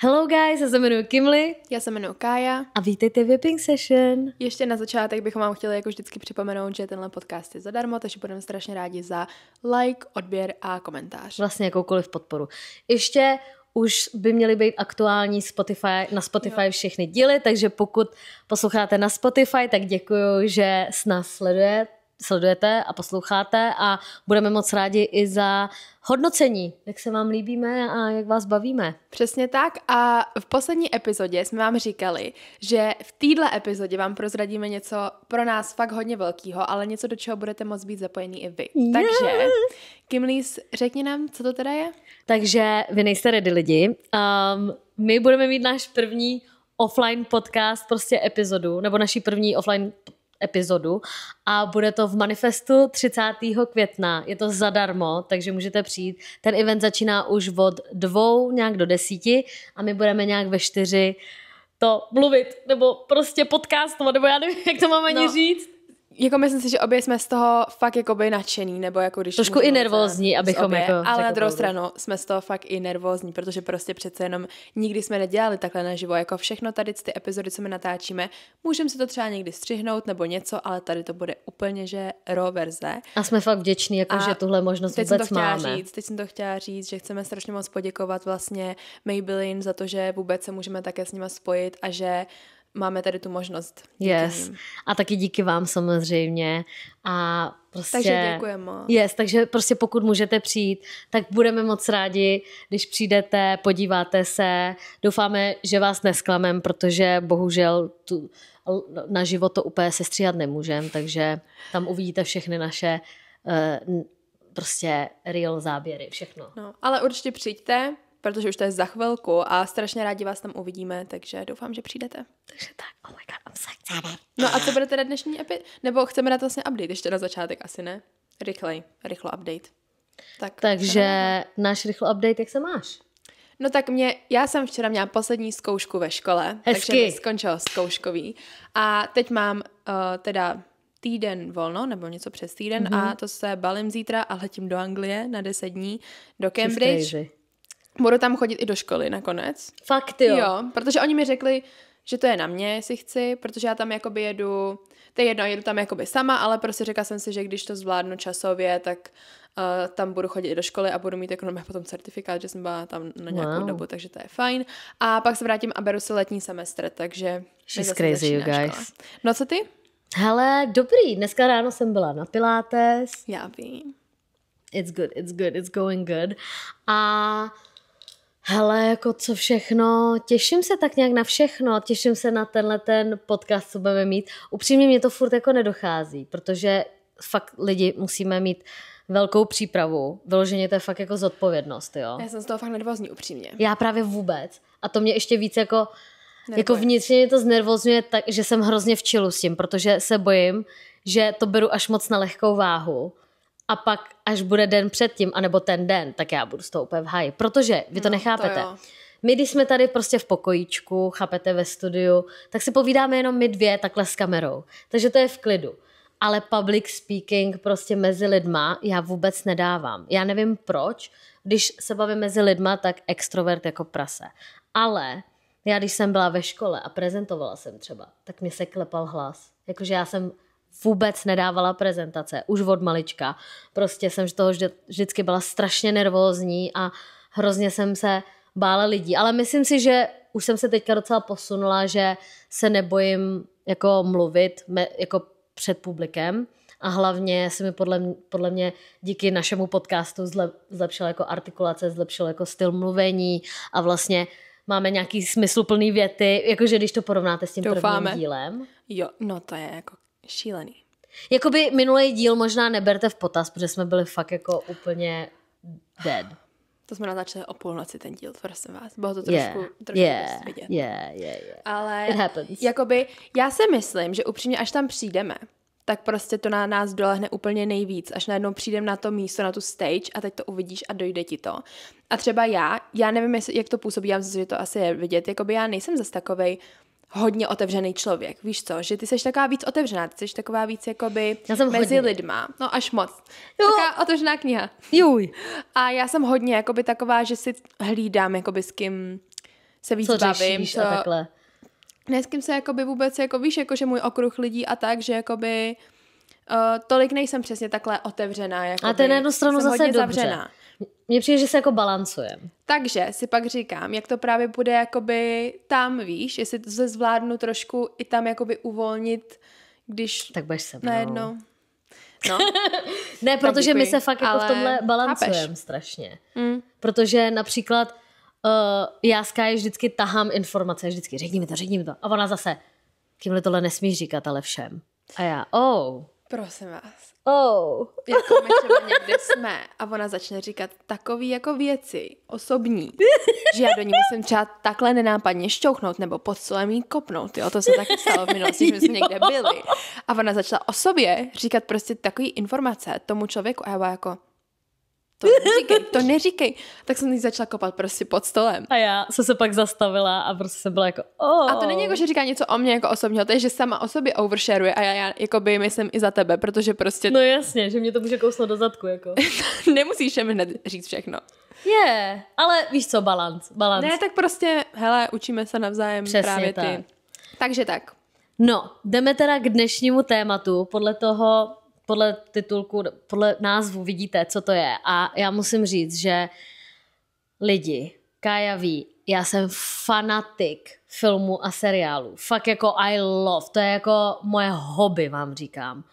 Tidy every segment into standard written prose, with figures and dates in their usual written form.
Hello guys, já se jmenuji Kimli. Já se jmenuji Kája. A vítejte v Whipping Session. Ještě na začátek bychom vám chtěli jako vždycky připomenout, že tenhle podcast je zadarmo, takže budeme strašně rádi za like, odběr a komentář. Vlastně jakoukoliv podporu. Ještě už by měly být aktuální na Spotify všechny díly, takže pokud posloucháte na Spotify, tak děkuju, že s nás sledujete a posloucháte a budeme moc rádi i za hodnocení, jak se vám líbíme a jak vás bavíme. Přesně tak a v poslední epizodě jsme vám říkali, že v téhle epizodě vám prozradíme něco pro nás fakt hodně velkýho, ale něco, do čeho budete moct být zapojení i vy. Yeah. Takže, Kimlís, řekni nám, co to teda je? Takže vy nejste ready lidi. My budeme mít náš první offline podcast, prostě epizodu, nebo naší první offline epizodu a bude to v Manifestu 30. května. Je to zadarmo, takže můžete přijít. Ten event začíná už od 2 nějak do 10 a my budeme nějak ve 4 to mluvit, nebo prostě podcastovat, nebo já nevím, jak to mám ani říct. Jako myslím si, že obě jsme z toho fakt jakoby nadšený, nebo jako když... Trošku i nervózní, abychom jako... Ale na druhou stranu jsme z toho fakt i nervózní, protože prostě přece jenom nikdy jsme nedělali takhle naživo, jako všechno tady ty epizody, co my natáčíme, můžeme si to třeba někdy střihnout nebo něco, ale tady to bude úplně, že raw verze. A jsme fakt vděční, jako že tuhle možnost vůbec máme. Teď jsem to chtěla říct, že chceme strašně moc poděkovat vlastně Maybelline za to, že vůbec se můžeme také s nima spojit a že máme tady tu možnost. Yes. A taky díky vám samozřejmě. A prostě... Takže děkujeme. Yes, takže prostě pokud můžete přijít, tak budeme moc rádi, když přijdete, podíváte se. Doufáme, že vás nesklamem, protože bohužel na život to úplně sestříhat nemůžeme, takže tam uvidíte všechny naše prostě real záběry, všechno. No, ale určitě přijďte, protože už to je za chvilku a strašně rádi vás tam uvidíme, takže doufám, že přijdete. Takže tak, oh my god, I'm so excited. No a co bude teda dnešní nebo chceme dát vlastně update ještě na začátek, asi ne? Rychlo update. Takže náš rychlo update, jak se máš? No tak já jsem včera měla poslední zkoušku ve škole, Hezky. Takže mi skončilo zkouškový a teď mám teda týden volno, nebo něco přes týden a to se balím zítra a letím do Anglie na 10 dní, do Cambridge. Budu tam chodit i do školy nakonec. Fakt jo? Jo, protože oni mi řekli, že to je na mě, jestli chci, protože já tam jakoby jedu tam jakoby sama, ale prostě řekla jsem si, že když to zvládnu časově, tak tam budu chodit i do školy a budu mít jako potom certifikát, že jsem byla tam na nějakou dobu, takže to je fajn. A pak se vrátím a beru si letní semestr, takže... She's crazy, you guys. Škola. No co ty? Hele, dobrý, dneska ráno jsem byla na Pilates. Já vím. It's going good. A hele, jako co všechno, těším se tak nějak na všechno, těším se na ten podcast, co budeme mít. Upřímně mě to furt jako nedochází, protože fakt lidi musíme mít velkou přípravu. Vyloženě to je fakt jako zodpovědnost, jo. Já jsem z toho fakt nervózní, upřímně. Já právě vůbec. A to mě ještě víc jako vnitřně mě to znervozňuje tak, že jsem hrozně v chillu s tím, protože se bojím, že to beru až moc na lehkou váhu. A pak, až bude den předtím, anebo ten den, tak já budu z toho úplně v háji. Protože vy to nechápete. To my, když jsme tady prostě v pokojíčku, chápete, ve studiu, tak si povídáme jenom my dvě takhle s kamerou. Takže to je v klidu. Ale public speaking prostě mezi lidma já vůbec nedávám. Já nevím proč, když se bavím mezi lidma, tak extrovert jako prase. Ale já, když jsem byla ve škole a prezentovala jsem třeba, tak mě se klepal hlas. Jakože já jsem vůbec nedávala prezentace, už od malička. Prostě jsem z toho vždycky byla strašně nervózní a hrozně jsem se bála lidí. Ale myslím si, že už jsem se teďka docela posunula, že se nebojím jako mluvit jako před publikem a hlavně se mi podle mě díky našemu podcastu zlepšila jako artikulace, zlepšil jako styl mluvení a vlastně máme nějaký smysluplný věty, jakože když to porovnáte s tím prvním dílem. Jo, no to je jako šílený. Jakoby minulý díl možná neberte v potaz, protože jsme byli fakt jako úplně dead. To jsme natáčeli o půlnoci ten díl, prosím vás. Bylo to trošku vidět. Yeah. Ale it happens. Jakoby já si myslím, že upřímně až tam přijdeme, tak prostě to na nás dolehne úplně nejvíc, až najednou přijdem na to místo, na tu stage a teď to uvidíš a dojde ti to. A třeba já nevím, jak to působí, já myslím, že to asi je vidět, jakoby já nejsem zase takovej hodně otevřený člověk, víš co, že ty seš taková víc otevřená, ty seš taková víc jakoby mezi lidma, no až moc. Jo. Taková otevřená kniha. Juj. A já jsem hodně jakoby taková, že si hlídám jakoby s kým se víc co bavím. řešíš a takhle. Ne, s kým se jakoby vůbec, jako víš, jako že můj okruh lidí a tak, že jakoby tolik nejsem přesně takhle otevřená. Jakoby, a to je na jednu stranu zase dobře. Zavřená. Mně přijde, že se jako balancujeme. Takže si pak říkám, jak to právě bude jakoby tam, víš, jestli to se zvládnu trošku i tam jakoby uvolnit, když tak budeš se mnou. najednou. No. Ne, protože my se fakt jako ale v tomhle balancujeme strašně. Mm. Protože například já s Kájí vždycky tahám informace, vždycky řekni mi to. A ona zase, kýmhle tohle nesmíš říkat, ale všem. A já, Prosím vás. Jako my třeba někde jsme a ona začne říkat takový jako věci osobní, že já do ní musím třeba takhle nenápadně šťouchnout nebo pod stolem jí kopnout, jo, to se taky stalo v minulosti, že jsme někde byli. A ona začala o sobě říkat prostě takový informace tomu člověku a já byla jako to neříkej. Tak jsem jí začala kopat prostě pod stolem. A já jsem se pak zastavila a prostě jsem byla jako A to není jako, že říká něco o mně jako osobního, to je, že sama o sobě overshareuje a já jakoby myslím i za tebe, protože prostě... No jasně, že mě to může kousnout do zadku, jako. Nemusíš mi hned říct všechno. Ale víš co, balans. Ne, tak prostě, hele, učíme se navzájem. Přesně právě tak. Ty. Takže tak. No, jdeme teda k dnešnímu tématu, podle titulku, podle názvu vidíte, co to je. A já musím říct, že lidi, Kája ví, já jsem fanatik filmu a seriálu. Fakt jako I love, to je jako moje hobby, vám říkám.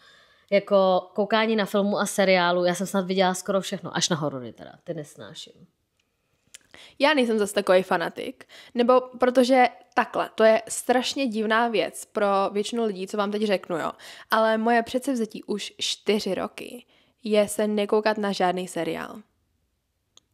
Jako koukání na filmu a seriálu, já jsem snad viděla skoro všechno, až na horory teda, ty nesnáším. Já nejsem zase takový fanatik, nebo protože takhle, to je strašně divná věc pro většinu lidí, co vám teď řeknu, jo. Ale moje předsevzetí už 4 roky je se nekoukat na žádný seriál.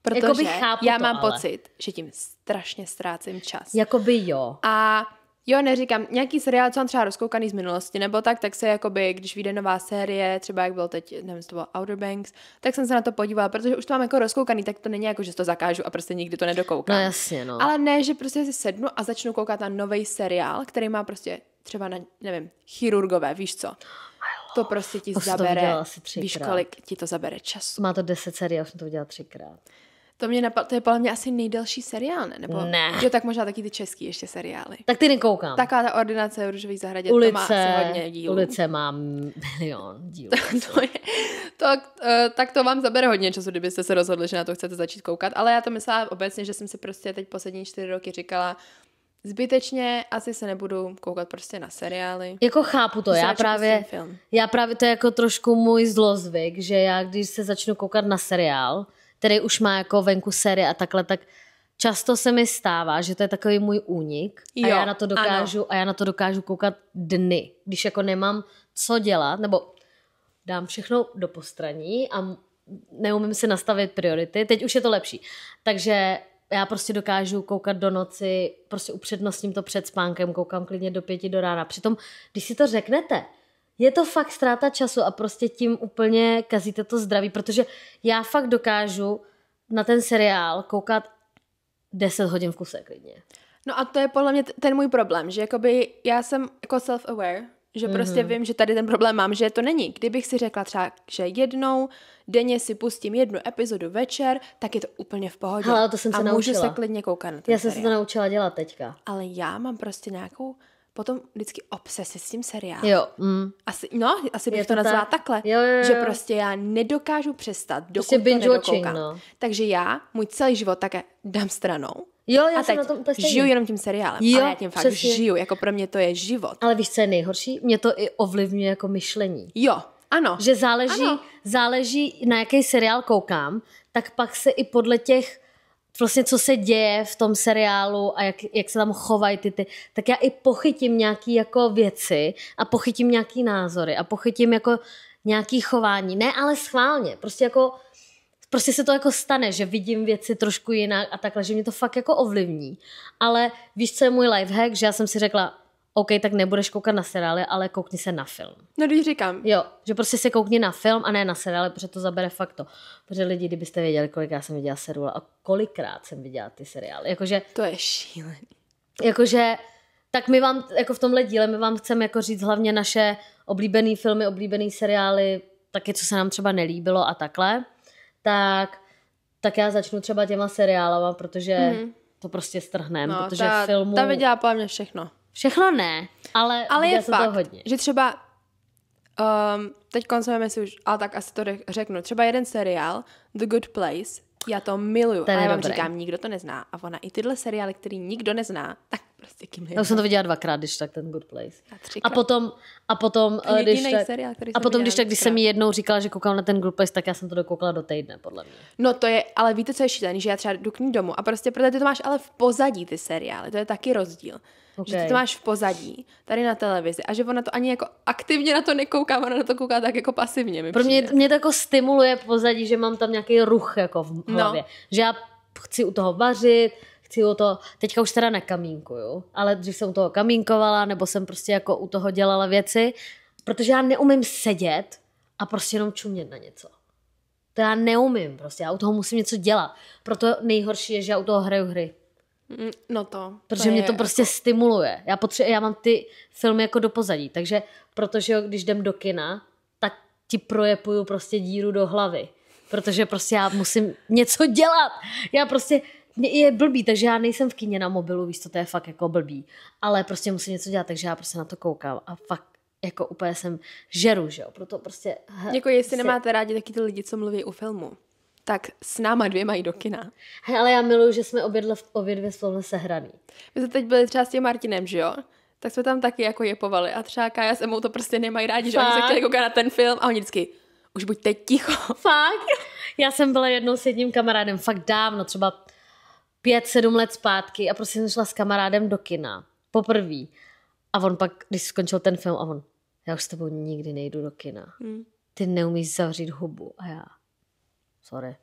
Protože já mám pocit, že tím strašně ztrácím čas. Jakoby jo. A jo, neříkám, nějaký seriál, co mám třeba rozkoukaný z minulosti, nebo tak se jakoby, když vyjde nová série, třeba jak byl teď, nevím, jestli to bylo Outer Banks, tak jsem se na to podívala, protože už to mám jako rozkoukaný, tak to není jako, že to zakážu a prostě nikdy to nedokoukám. No jasně, no. Ale ne, že prostě si sednu a začnu koukat na nový seriál, který má prostě třeba na, nevím, chirurgové, víš co? To prostě ti zabere, víš, kolik ti to zabere času. Má to 10 serií, já jsem to udělala 3krát. To je podle mě asi nejdelší seriál, ne? Nebo, ne. Jo, tak možná taky ty český ještě seriály. Tak ty nekoukám. Taková ta Ordinace v Růžový zahradě, Ulice, to má asi hodně dílů. Ulice má milion dílů. Tak to vám zabere hodně času, kdybyste se rozhodli, že na to chcete začít koukat. Ale já to myslela obecně, že jsem si prostě teď poslední 4 roky říkala, zbytečně asi se nebudu koukat prostě na seriály. Jako chápu to, já právě to je jako trošku můj zlozvyk, že já když se začnu koukat na seriál, který už má jako venku série a takhle, tak často se mi stává, že to je takový můj únik a já na to dokážu koukat dny, když jako nemám co dělat, nebo dám všechno do postraní a neumím si nastavit priority, teď už je to lepší. Takže já prostě dokážu koukat do noci, prostě upřednostním to před spánkem, koukám klidně do 5 do rána. Přitom, když si to řeknete, je to fakt ztráta času a prostě tím úplně kazíte to zdraví, protože já fakt dokážu na ten seriál koukat 10 hodin v kuse klidně. No a to je podle mě ten můj problém, že jakoby já jsem jako self-aware, že prostě vím, že tady ten problém mám, že to není. Kdybych si řekla třeba, že jednou denně si pustím 1 epizodu večer, tak je to úplně v pohodě. Hele, to jsem se naučila. Můžu se klidně koukat na ten Já jsem se to naučila dělat teďka. Ale já mám prostě nějakou potom vždycky obsesi s tím seriálem. Jo. Asi bych to nazvala takhle. Jo. Že prostě já nedokážu přestat, dokud prostě to nedokoukám. No. Takže já můj celý život také dám stranou. Jo, já a jsem teď na tom žiju jenom tím seriálem. Jo, ale já tím fakt žiju, jako pro mě to je život. Ale víš, co je nejhorší? Mě to i ovlivňuje jako myšlení. Jo, ano. Že záleží na jaký seriál koukám, tak pak se i podle těch vlastně co se děje v tom seriálu a jak se tam chovají ty, tak já i pochytím nějaký jako věci a pochytím nějaký názory a pochytím jako nějaký chování. Ne, ale schválně. Prostě se to jako stane, že vidím věci trošku jinak a takhle, že mě to fakt jako ovlivní. Ale víš, co je můj lifehack? Že já jsem si řekla, OK, tak nebudeš koukat na seriály, ale koukni se na film. No, když říkám. Jo, že prostě se koukni na film a ne na seriály, protože to zabere fakt to. Protože lidi, kdybyste věděli, kolik já jsem viděla seriály a kolikrát jsem viděla ty seriály. Jakože, to je šílený. Jakože, tak my vám, jako v tomhle díle, my vám chceme jako říct hlavně naše oblíbené filmy, oblíbené seriály, taky co se nám třeba nelíbilo a takhle. Tak já začnu třeba těma seriálama, protože to prostě strhneme, No, protože filmů... ta viděla podle mě všechno. Všechno ne, ale je fakt, fakt, hodně. že třeba teď konzumujeme si už, ale tak asi to řeknu, třeba jeden seriál, The Good Place, já to miluju. Ten a je já vám dobrý. říkám, nikdo to nezná. A ona i tyhle seriály, který nikdo nezná, tak prostě kým Já už jsem to viděla 2krát, když tak ten Good Place. Já A 3krát. potom, Jedinej když tak, seriál, který a jsem potom, viděla když tak, když víckrát. jsem mi jednou říkala, že koukám na ten Good Place, tak já jsem to dokoukala do týdne, podle mě. No to je, ale víte, co je šílený, že já třeba jdu k ní domů a prostě protože ty to máš ale v pozadí ty seriály, to je taky rozdíl. Že ty to máš v pozadí, tady na televizi a že ona to ani jako aktivně na to nekouká, ona na to kouká tak jako pasivně. Pro mě to jako stimuluje pozadí, že mám tam nějaký ruch jako v hlavě. No. Že já chci u toho vařit, chci u toho, teďka už teda nekamínkuju, ale dřív jsem u toho kamínkovala, nebo jsem prostě jako u toho dělala věci, protože já neumím sedět a prostě jenom čumět na něco. To já neumím prostě, já u toho musím něco dělat. Proto nejhorší je, že já u toho hraju hry. No to. Protože mě to prostě stimuluje. Já mám ty filmy jako do pozadí, takže protože když jdem do kina, tak ti projepuju prostě díru do hlavy. Protože prostě já musím něco dělat. Já prostě, je blbý, takže já nejsem v kině na mobilu, víš, to je fakt jako blbý. Ale prostě musím něco dělat, takže já prostě na to koukám a fakt jako úplně jsem žeru, že jo. Proto prostě... Jako jestli nemáte rádi taky ty lidi, co mluví u filmu, tak s náma 2 jít do kina. Hej, ale já miluju, že jsme obě dvě spolu sehraný. My jsme teď byli třeba s tím Martinem, že jo? Tak jsme tam taky jako jepovali a třeba Kája s Emou to prostě nemají rádi, že oni se chtěli koukat na ten film a oni vždycky, už buď teď ticho. Fakt? Já jsem byla jednou s jedním kamarádem, fakt dávno, třeba 5-7 let zpátky a prostě jsem šla s kamarádem do kina. Poprvé. A on pak, když skončil ten film, a on, já už s tebou nikdy nejdu do kina. Ty neumíš zavřít hubu. A já, sorry.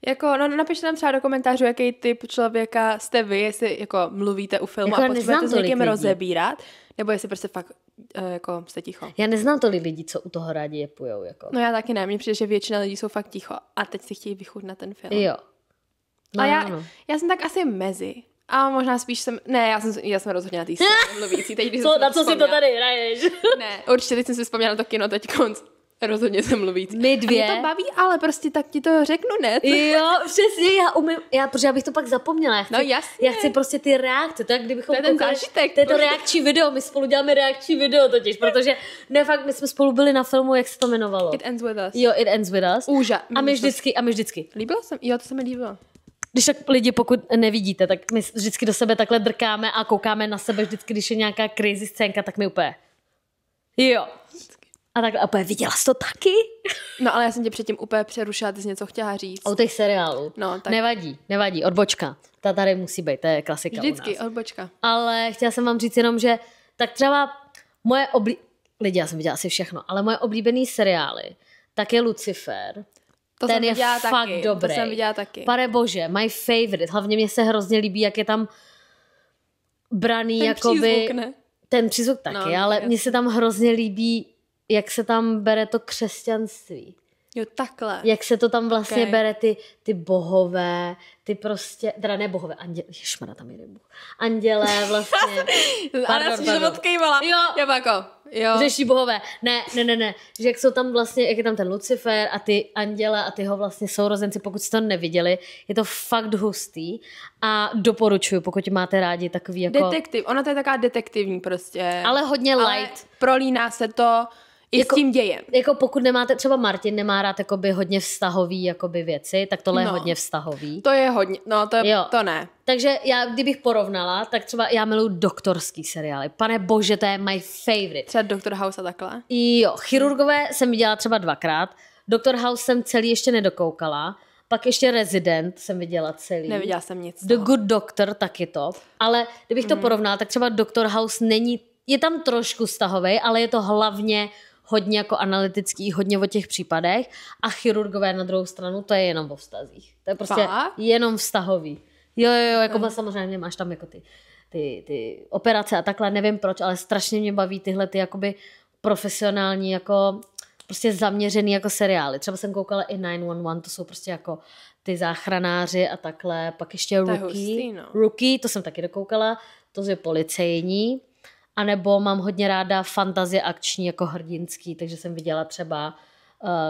Jako, no napište nám třeba do komentářů, jaký typ člověka jste vy, jestli jako mluvíte u filmu Jako a potřebujete s někým lidí. rozebírat, nebo jestli prostě fakt jako jste ticho. Já neznám tolik lidí, co u toho rádi jepujou. Jako. No já taky ne, mně přijde, že většina lidí jsou fakt ticho a teď si chtějí vychutnat ten film. Jo. No, A já jsem tak asi mezi. A možná spíš já jsem rozhodně na té straně mluvící. Teď, když jsem Na co si to tady hraješ? Ne, určitě teď jsem si vzpomněla na to kino teď konc. Rozhodně jsem mluvící. My 2. A mě to baví, ale prostě tak ti to řeknu, ne? Jo, přesně, já umím, protože já bych to pak zapomněla. Já chci prostě ty reakce, to je, kdybychom to je ten zážitek. To je to reakční video, my spolu děláme reakční video totiž, protože ne fakt, my jsme spolu byli na filmu, jak se to jmenovalo. It Ends With Us. Jo, It Ends With Us. A my vždycky. Líbilo se? Jo, to se mi líbilo. Když tak lidi, pokud nevidíte, tak my vždycky do sebe takhle drkáme a koukáme na sebe vždycky, když je nějaká crazy scénka, tak my úplně. Jo. A takhle, úplně, viděla jsi to taky? No, ale já jsem tě předtím úplně přerušila, ty jsi něco chtěla říct. O těch seriálů. No, tak. Nevadí, odbočka. Ta tady musí být, to je klasika Vždycky, u nás. odbočka. Ale chtěla jsem vám říct jenom, že tak třeba lidi, já jsem viděla asi všechno, ale moje oblíbený seriály, tak je Lucifer. To Ten jsem je viděla fakt taky. dobrý. To jsem viděla taky. Pane bože, my favorite. Hlavně mě se hrozně líbí, jak je tam braný Ten jakoby... přízvuk, ne? Ten přízvuk taky, ale mně se tam hrozně líbí, jak se tam bere to křesťanství. Jo, takhle. Jak se to tam vlastně bere ty bohové, ty prostě, teda ne bohové, ježmana, tam jde Bůh. Andělé vlastně. Ale já jsem to odkejvala. Jo. Já jako, jo. Řeší bohové. Ne. Že jak jsou tam vlastně, jak je tam ten Lucifer a ty anděle a ty ho vlastně sourozenci, pokud jste to neviděli, je to fakt hustý a doporučuju, pokud máte rádi takový jako... Detektiv, ona to je taková detektivní prostě. Ale hodně light. Ale prolíná se to i jako, s tím dějem. Jako pokud nemáte, třeba Martin nemá rád jakoby hodně vztahový jakoby věci, tak tohle je hodně vztahový. To je hodně, to ne. Takže já, kdybych porovnala, tak třeba já miluji doktorský seriály. Pane bože, to je my favorite. Třeba Dr. House a takhle. Jo, Chirurgové jsem viděla třeba 2krát. Dr. House jsem celý ještě nedokoukala. Pak ještě Resident jsem viděla celý. Neviděla jsem nic. The Good Doctor taky to. Ale kdybych to porovnala, tak třeba Dr. House je tam trošku vztahovej, ale je to hlavně hodně jako analytický, hodně o těch případech a Chirurgové na druhou stranu, to je jenom o vztazích. To je prostě jenom vztahový. Jo, jako samozřejmě máš tam jako ty operace a takhle, nevím proč, ale strašně mě baví tyhle ty jakoby profesionální jako prostě zaměřený jako seriály. Třeba jsem koukala i 911, to jsou prostě jako ty záchranáři a takhle, pak ještě Rookie, to jsem taky dokoukala, to je policejní. A nebo mám hodně ráda fantazie akční jako hrdinský, takže jsem viděla třeba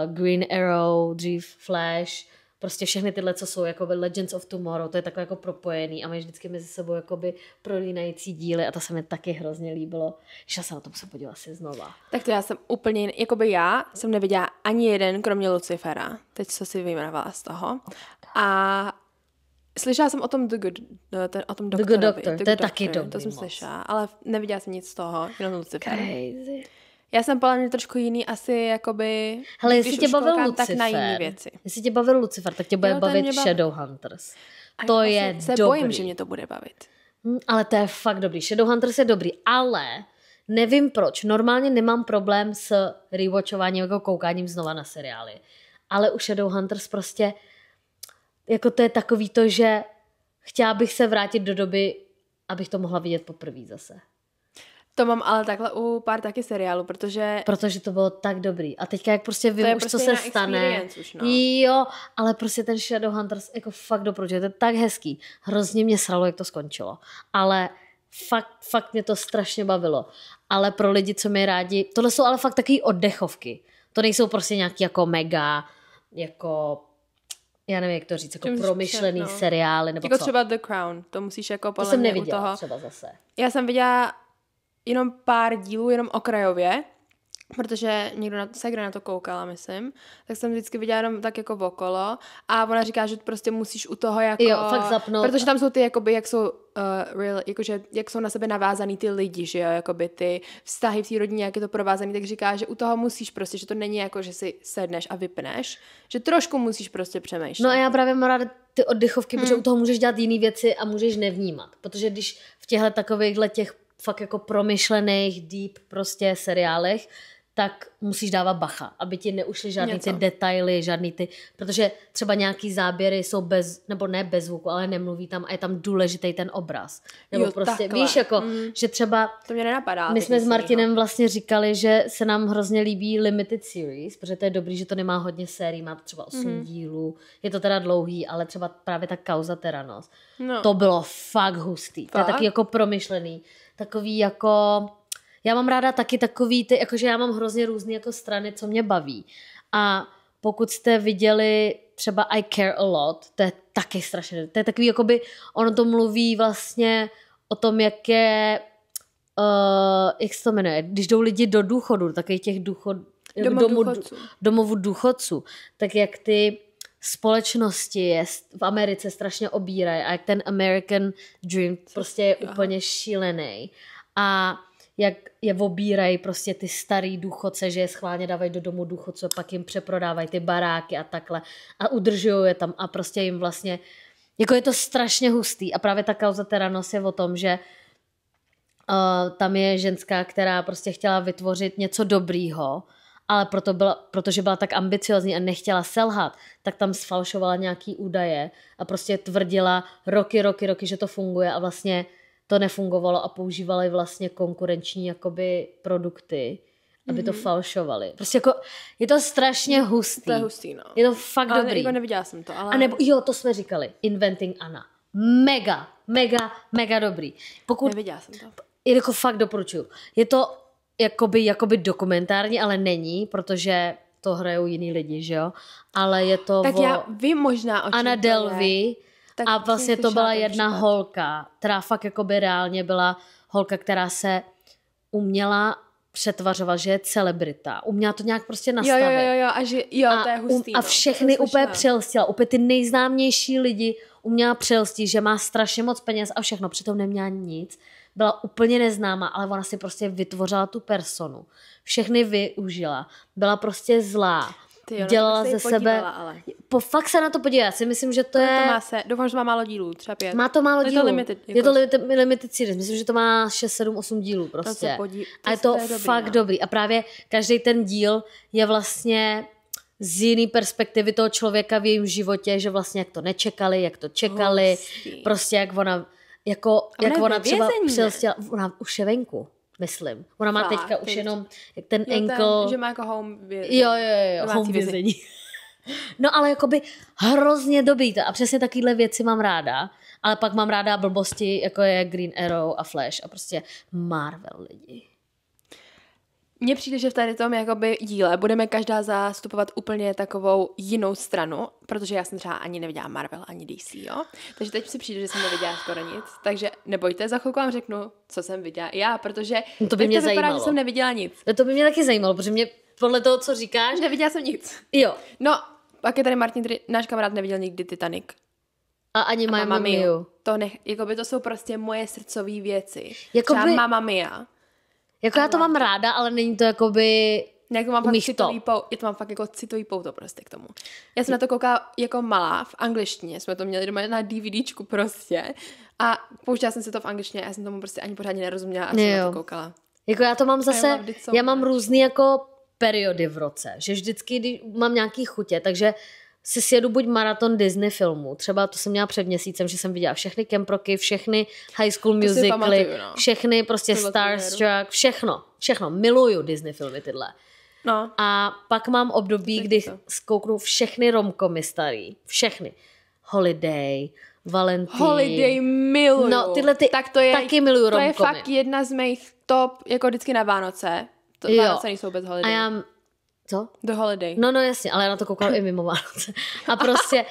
Green Arrow, dřív Flash, prostě všechny tyhle, co jsou jako Legends of Tomorrow, to je takové jako propojený a mají vždycky mezi sebou jakoby prolínající díly a to se mi taky hrozně líbilo. Že se na to musím podívat si znova. Tak to já jsem úplně, jakoby já jsem neviděla ani jeden, kromě Lucifera. Teď co si vyjmenovala z toho. A slyšela jsem o tom The Good Doctor. To je taky dobrý. To jsem slyšela, ale neviděla jsem nic z toho, jenom Lucifer. Crazy. Já jsem podle mě trošku jiný asi, jakoby, hele, jestli tě bavil koukám, Lucifer, tak na jiné věci. Jestli tě bavil Lucifer, tak tě bude bavit Shadowhunters. To je se dobrý. bojím, že mě to bude bavit. Ale to je fakt dobrý. Shadowhunters je dobrý, ale nevím proč. Normálně nemám problém s rewatchováním, jako koukáním znova na seriály. Ale u Shadowhunters prostě jako to je takový to, že chtěla bych se vrátit do doby, abych to mohla vidět poprvé zase. To mám ale takhle u pár taky seriálů, protože to bylo tak dobrý. A teďka jak prostě vím už, prostě co se stane. Už, no. Jo, ale prostě ten Shadowhunters jako fakt doporučuji. To je tak hezký. Hrozně mě sralo, jak to skončilo. Ale fakt mě to strašně bavilo. Ale pro lidi, co mě rádi, tohle jsou ale fakt takový oddechovky. To nejsou prostě nějaký jako mega, jako já nevím, jak to říct, jako promyšlený seriály, nebo jako co. třeba The Crown, to musíš jako podle to jsem mě neviděla u toho. Třeba zase. Já jsem viděla jenom pár dílů, jenom okrajově, protože Segra na to koukala, myslím, tak jsem vždycky viděla jenom tak jako okolo a ona říká, že prostě musíš u toho jako... Jo, fakt zapnout. Protože tam jsou ty, jakoby, jak jsou real, jakože, jak jsou na sebe navázaný ty lidi, že jo, jakoby ty vztahy v té rodině, jak je to provázaný, tak říká, že u toho musíš prostě, že to není jako, že si sedneš a vypneš, že trošku musíš prostě přemýšlet. No a já právě mám ráda ty oddechovky, protože u toho můžeš dělat jiné věci a můžeš nevnímat, protože když v těchto takovýchhle těch fakt jako promyšlených deep prostě seriálech, tak musíš dávat bacha, aby ti neušly žádný ty detaily, žádný ty, protože třeba nějaký záběry jsou bez, nebo ne bez zvuku, ale nemluví tam a je tam důležitý ten obraz. Nebo jo, prostě, takhle. Víš, jako, že třeba to mě nenapadá. My jsme s Martinem vlastně říkali, že se nám hrozně líbí limited series, protože to je dobrý, že to nemá hodně sérií, má to třeba 8 dílů, je to teda dlouhý, ale třeba právě ta Kauza Theranos. No. To bylo fakt hustý. Fakt? To je taky jako promyšlený. Takový jako... Já mám ráda taky takový, jakože já mám hrozně různý jako strany, co mě baví. A pokud jste viděli třeba I Care a Lot, to je taky strašně, to je takový, jakoby, ono to mluví vlastně o tom, jak je, jak se to jmenuje, když jdou lidi do důchodu, takových těch domovů důchodců, tak jak ty společnosti v Americe strašně obírají a jak ten American Dream prostě je úplně šílený. A jak je obírají prostě ty starý důchodce, že je schválně dávají do domu důchodců a pak jim přeprodávají ty baráky a takhle a udržují je tam a prostě jim vlastně, jako je to strašně hustý a právě ta Kauza Theranos je o tom, že tam je ženská, která prostě chtěla vytvořit něco dobrýho, ale protože byla tak ambiciozní a nechtěla selhat, tak tam sfalšovala nějaký údaje a prostě tvrdila roky, že to funguje a vlastně to nefungovalo a používali vlastně konkurenční jakoby produkty, aby to falšovali. Prostě jako je to strašně hustý. To je hustý, no. Je to fakt ale dobrý. Ale neviděla jsem to. Ale... A nebo, jo, to jsme říkali. Inventing Anna. Mega dobrý. Neviděla jsem to. Jako fakt doporučuju. Je to jakoby dokumentární, ale není, protože to hrajou jiný lidi, že jo? Ale je to tak já vím možná, o čem Anna Delvey. Tak a vlastně to byla jedna holka, která fakt jakoby reálně byla holka, která se uměla přetvařovat, že je celebrita. Uměla to nějak prostě nastavit. Jo, a že, to je hustý. A všechny úplně přelstila. Úplně ty nejznámější lidi uměla přelstit, že má strašně moc peněz a všechno. Přitom neměla nic. Byla úplně neznámá, ale ona si prostě vytvořila tu personu. Všechny využila. Byla prostě zlá. Dělala ze sebe. Ale. Fakt se na to podívá. Já si myslím, že to je... Doufám, že má málo dílů, třeba 5. Má to málo dílů. Je to limited series. Myslím, že to má 6, 7, 8 dílů prostě. A je to fakt dobrý. A právě každý ten díl je vlastně z jiný perspektivy toho člověka v jejím životě, že vlastně jak to nečekali, jak to čekali. Prostě jak ona jak ona třeba přilstila. Ona už je venku. Myslím. Ona má teďka už jenom ten ankle. Že má jako home vězení. Jo, home vězení. No ale jakoby hrozně dobrý to. A přesně takovýhle věci mám ráda. Ale pak mám ráda blbosti, jako je Green Arrow a Flash a prostě Marvel lidi. Mně přijde, že v tady tom jakoby díle budeme každá zastupovat úplně takovou jinou stranu, protože já jsem třeba ani neviděla Marvel, ani DC, jo? Takže teď si přijde, že jsem neviděla skoro nic. Takže nebojte, za chvilku vám řeknu, co jsem viděla já, protože to by mě vypadá, zajímalo. že jsem neviděla nic. To by mě taky zajímalo, protože mě podle toho, co říkáš... Neviděla jsem nic. Jo. No, pak je tady Martin, který, náš kamarád, neviděl nikdy Titanic. A ani Mamma Mia. Jakoby to jsou prostě moje srdcové věci. Jakoby, třeba Mamma Mia. Jako já to mám ráda, ale není to jakoby... Jako mám to mám fakt jako citový pouto prostě k tomu. Já jsem na to koukala jako malá v angličtině, jsme to měli doma na DVDčku prostě a pouštěla jsem si to v angličtině a já jsem tomu prostě ani pořádně nerozuměla a jsem na to koukala. Jako já to mám zase, já mám různý jako periody v roce, že vždycky, když mám nějaký chutě, takže si sjedu buď maraton Disney filmů, třeba to jsem měla před měsícem, že jsem viděla všechny Camp Rocky, všechny High School Musicaly, všechny prostě Starstruck, všechno, miluju Disney filmy tyhle. No. A pak mám období, kdy zkouknu všechny romkomy starý, všechny. Holiday, Valentine. Holiday miluju. No, tyhle tak to je, taky miluju romkomy. To je fakt jedna z mých top, jako vždycky na Vánoce. Vánoce nejsou bez Holiday. A já... Co? The Holiday. No jasně, ale já na to koukala i mimo Vánoce. A prostě,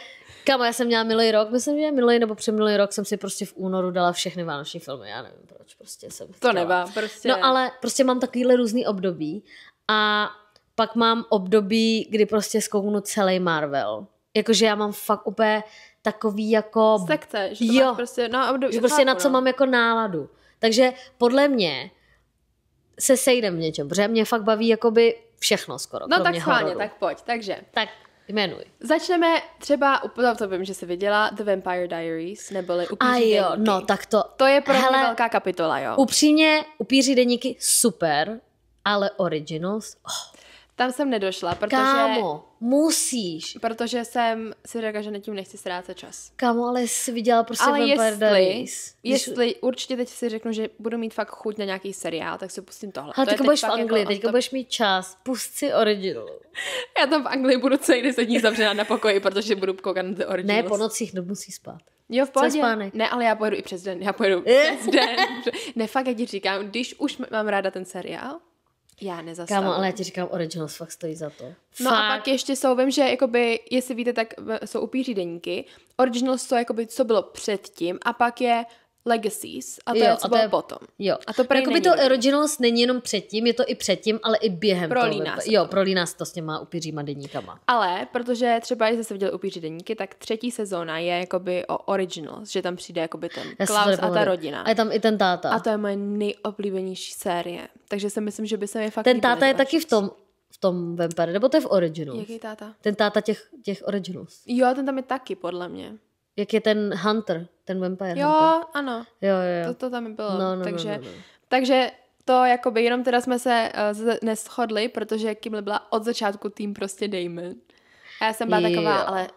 kamo, já jsem měla minulý rok, myslím, že minulý nebo předminulý rok jsem si prostě v únoru dala všechny vánoční filmy, já nevím proč, prostě jsem chtěla. To nevá, prostě. No ale prostě mám takovýhle různý období a pak mám období, kdy prostě zkouknu celý Marvel. Jakože já mám fakt úplně takový jako... Sekce, že to máš prostě, že prostě na co mám jako náladu. Takže podle mě se sejdem v něčem, protože mě fakt baví jakoby všechno skoro. No tak schválně, tak pojď, takže. Tak jmenuj. Začneme třeba, to vím, že jsi viděla The Vampire Diaries, neboli Upíří deníky. No tak to... To je pro mě velká kapitola, jo. Upřímně, Upíří deníky super, ale Originals... Tam jsem nedošla, protože... Kámo, musíš. Protože jsem si řekla, že tím nechci ztrácet čas. Kámo, ale jsi viděla prostě Vampire Diaries. Jestli určitě teď si řeknu, že budu mít fakt chuť na nějaký seriál, tak si pustím tohle. Ale teďka budeš v Anglii, teďka budeš mít čas, pust si Original. Já tam v Anglii budu celý 10 dní zavřená na pokoji, protože budu koukat na ty Originals. Ne, po nocích nemusí spát. Jo, v pohodě. Ne, ale já pojedu i přes den. Ne, fakt, já ti říkám, když už mám ráda ten seriál, já nezastavím. Kámo, ale já ti říkám, Originals fakt stojí za to. No fakt. A pak ještě jsou, vím, že jakoby, jestli víte, tak jsou Upíří deníky. Originals jsou jakoby, co bylo předtím a pak je Legacies a to je, co bylo potom. Jo. A to jakoby to Originals není jenom předtím, je to i předtím, ale i během toho. Prolíná se to s těma upíříma deníkama. Ale, protože třeba, jestli jste viděli Upíří deníky, tak 3. sezóna je jakoby o Originals, že tam přijde jakoby ten Klaus a ta rodina. A je tam i ten táta. A to je moje nejoblíbenější série. Takže si myslím, že by se mi fakt ten táta je taky v tom Vampire, nebo to je v Originals? Jaký táta? Ten táta těch Originals. Jo, ten tam je taky, podle mě. Jak je ten Hunter, ten Vampire jo, Hunter. Ano. Jo. To tam bylo. No. Takže to jakoby, jenom teda jsme se neshodli, že Kimberly byla od začátku tým prostě Damon. A já jsem byla taková, ale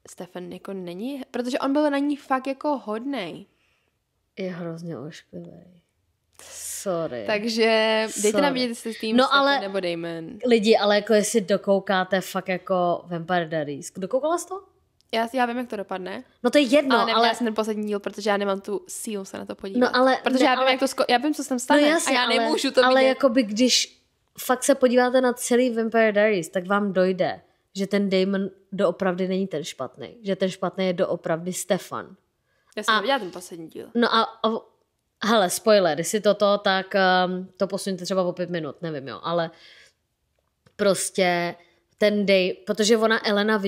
Stefan jako není, protože on byl na ní fakt jako hodnej. Je hrozně ošklivý. Sorry. Takže dejte nám vidět, jestli s tým Stefan nebo Damon. Lidi, ale jako jestli dokoukáte fakt jako Vampire Diaries. Dokoukala jsi to? Já vím, jak to dopadne. No to je jedno, ale... Já jsem ten poslední díl, protože já nemám tu sílu se na to podívat. No ale... Protože já vím, co se tam stane jasně, a já nemůžu to vidět. Ale jakoby když fakt se podíváte na celý Vampire Diaries, tak vám dojde, že ten Damon doopravdy není ten špatný. Že ten špatný je doopravdy Stefan. Já jsem neviděla ten poslední díl. No a hele, spoiler, jestli tak to posuňte třeba o 5 minut, nevím, jo, ale prostě ten protože ona Elena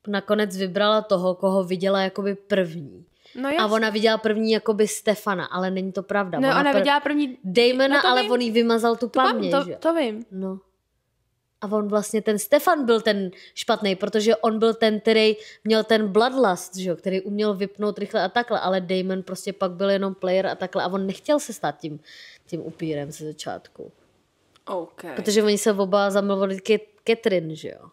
nakonec vybrala toho, koho viděla jakoby první. No a ona viděla první jakoby Stefana, ale není to pravda. No ona viděla první Damona, ale on jí vymazal tu paměť. To vím. No. A on vlastně, ten Stefan byl ten špatný, protože on byl ten, který měl ten bloodlust, že jo, který uměl vypnout rychle a takhle, ale Damon prostě pak byl jenom player a takhle a on nechtěl se stát tím upírem ze začátku. Okay. Protože oni se oba zamluvili Catherine, že jo.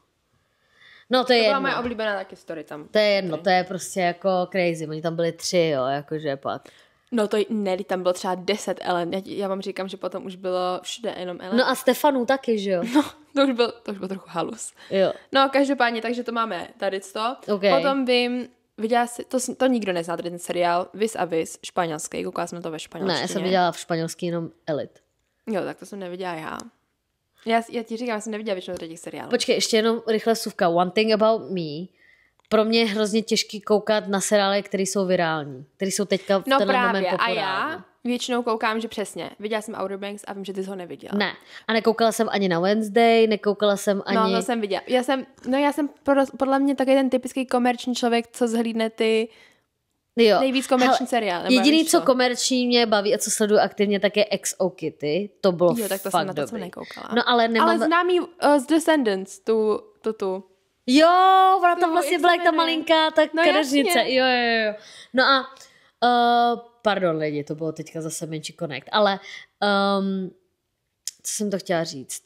No to je jedno. To byla moje oblíbená taky story tam. To je jedno, to je prostě jako crazy. Oni tam byli 3, jo, jakože pak. No to ne, tam bylo třeba 10 Ellen. Já vám říkám, že potom už bylo všude jenom Ellen. No a Stefanu taky, že jo. No, to už byl trochu halus. Jo. No každopádně, takže to máme tady to. Okay. Potom vím, viděla jsi, to nikdo nezná, tady ten seriál Vis a Vis, španělský, koukala jsem to ve španělštině. Ne, já jsem viděla v španělský jenom Elite. Jo, tak to jsem neviděla já. Já ti říkám, já jsem neviděla většinou těch seriálů. Počkej, ještě jenom rychle vsuvka. One thing about me. Pro mě je hrozně těžký koukat na seriály, které jsou virální. Které jsou teďka v tenhle moment populární. A já většinou koukám, že přesně. Viděla jsem Outer Banks a vím, že ty jsi ho neviděla. Ne. A nekoukala jsem ani na Wednesday, nekoukala jsem ani... No, to jsem viděla. Já jsem podle mě taky ten typický komerční člověk, co zhlídne ty nejvíc komerční seriál. Jediný, co komerční mě baví a co sleduju aktivně, tak je XO Kitty. To bylo tak to fakt jsem na to dobrý. jsem nekoukala. No, ale známý z Descendants, tu. Jo, ona tam vlastně byla jak ta malinká, ta kadeřnice. Jo. No a, pardon lidi, to bylo teďka zase menší connect, ale co jsem to chtěla říct?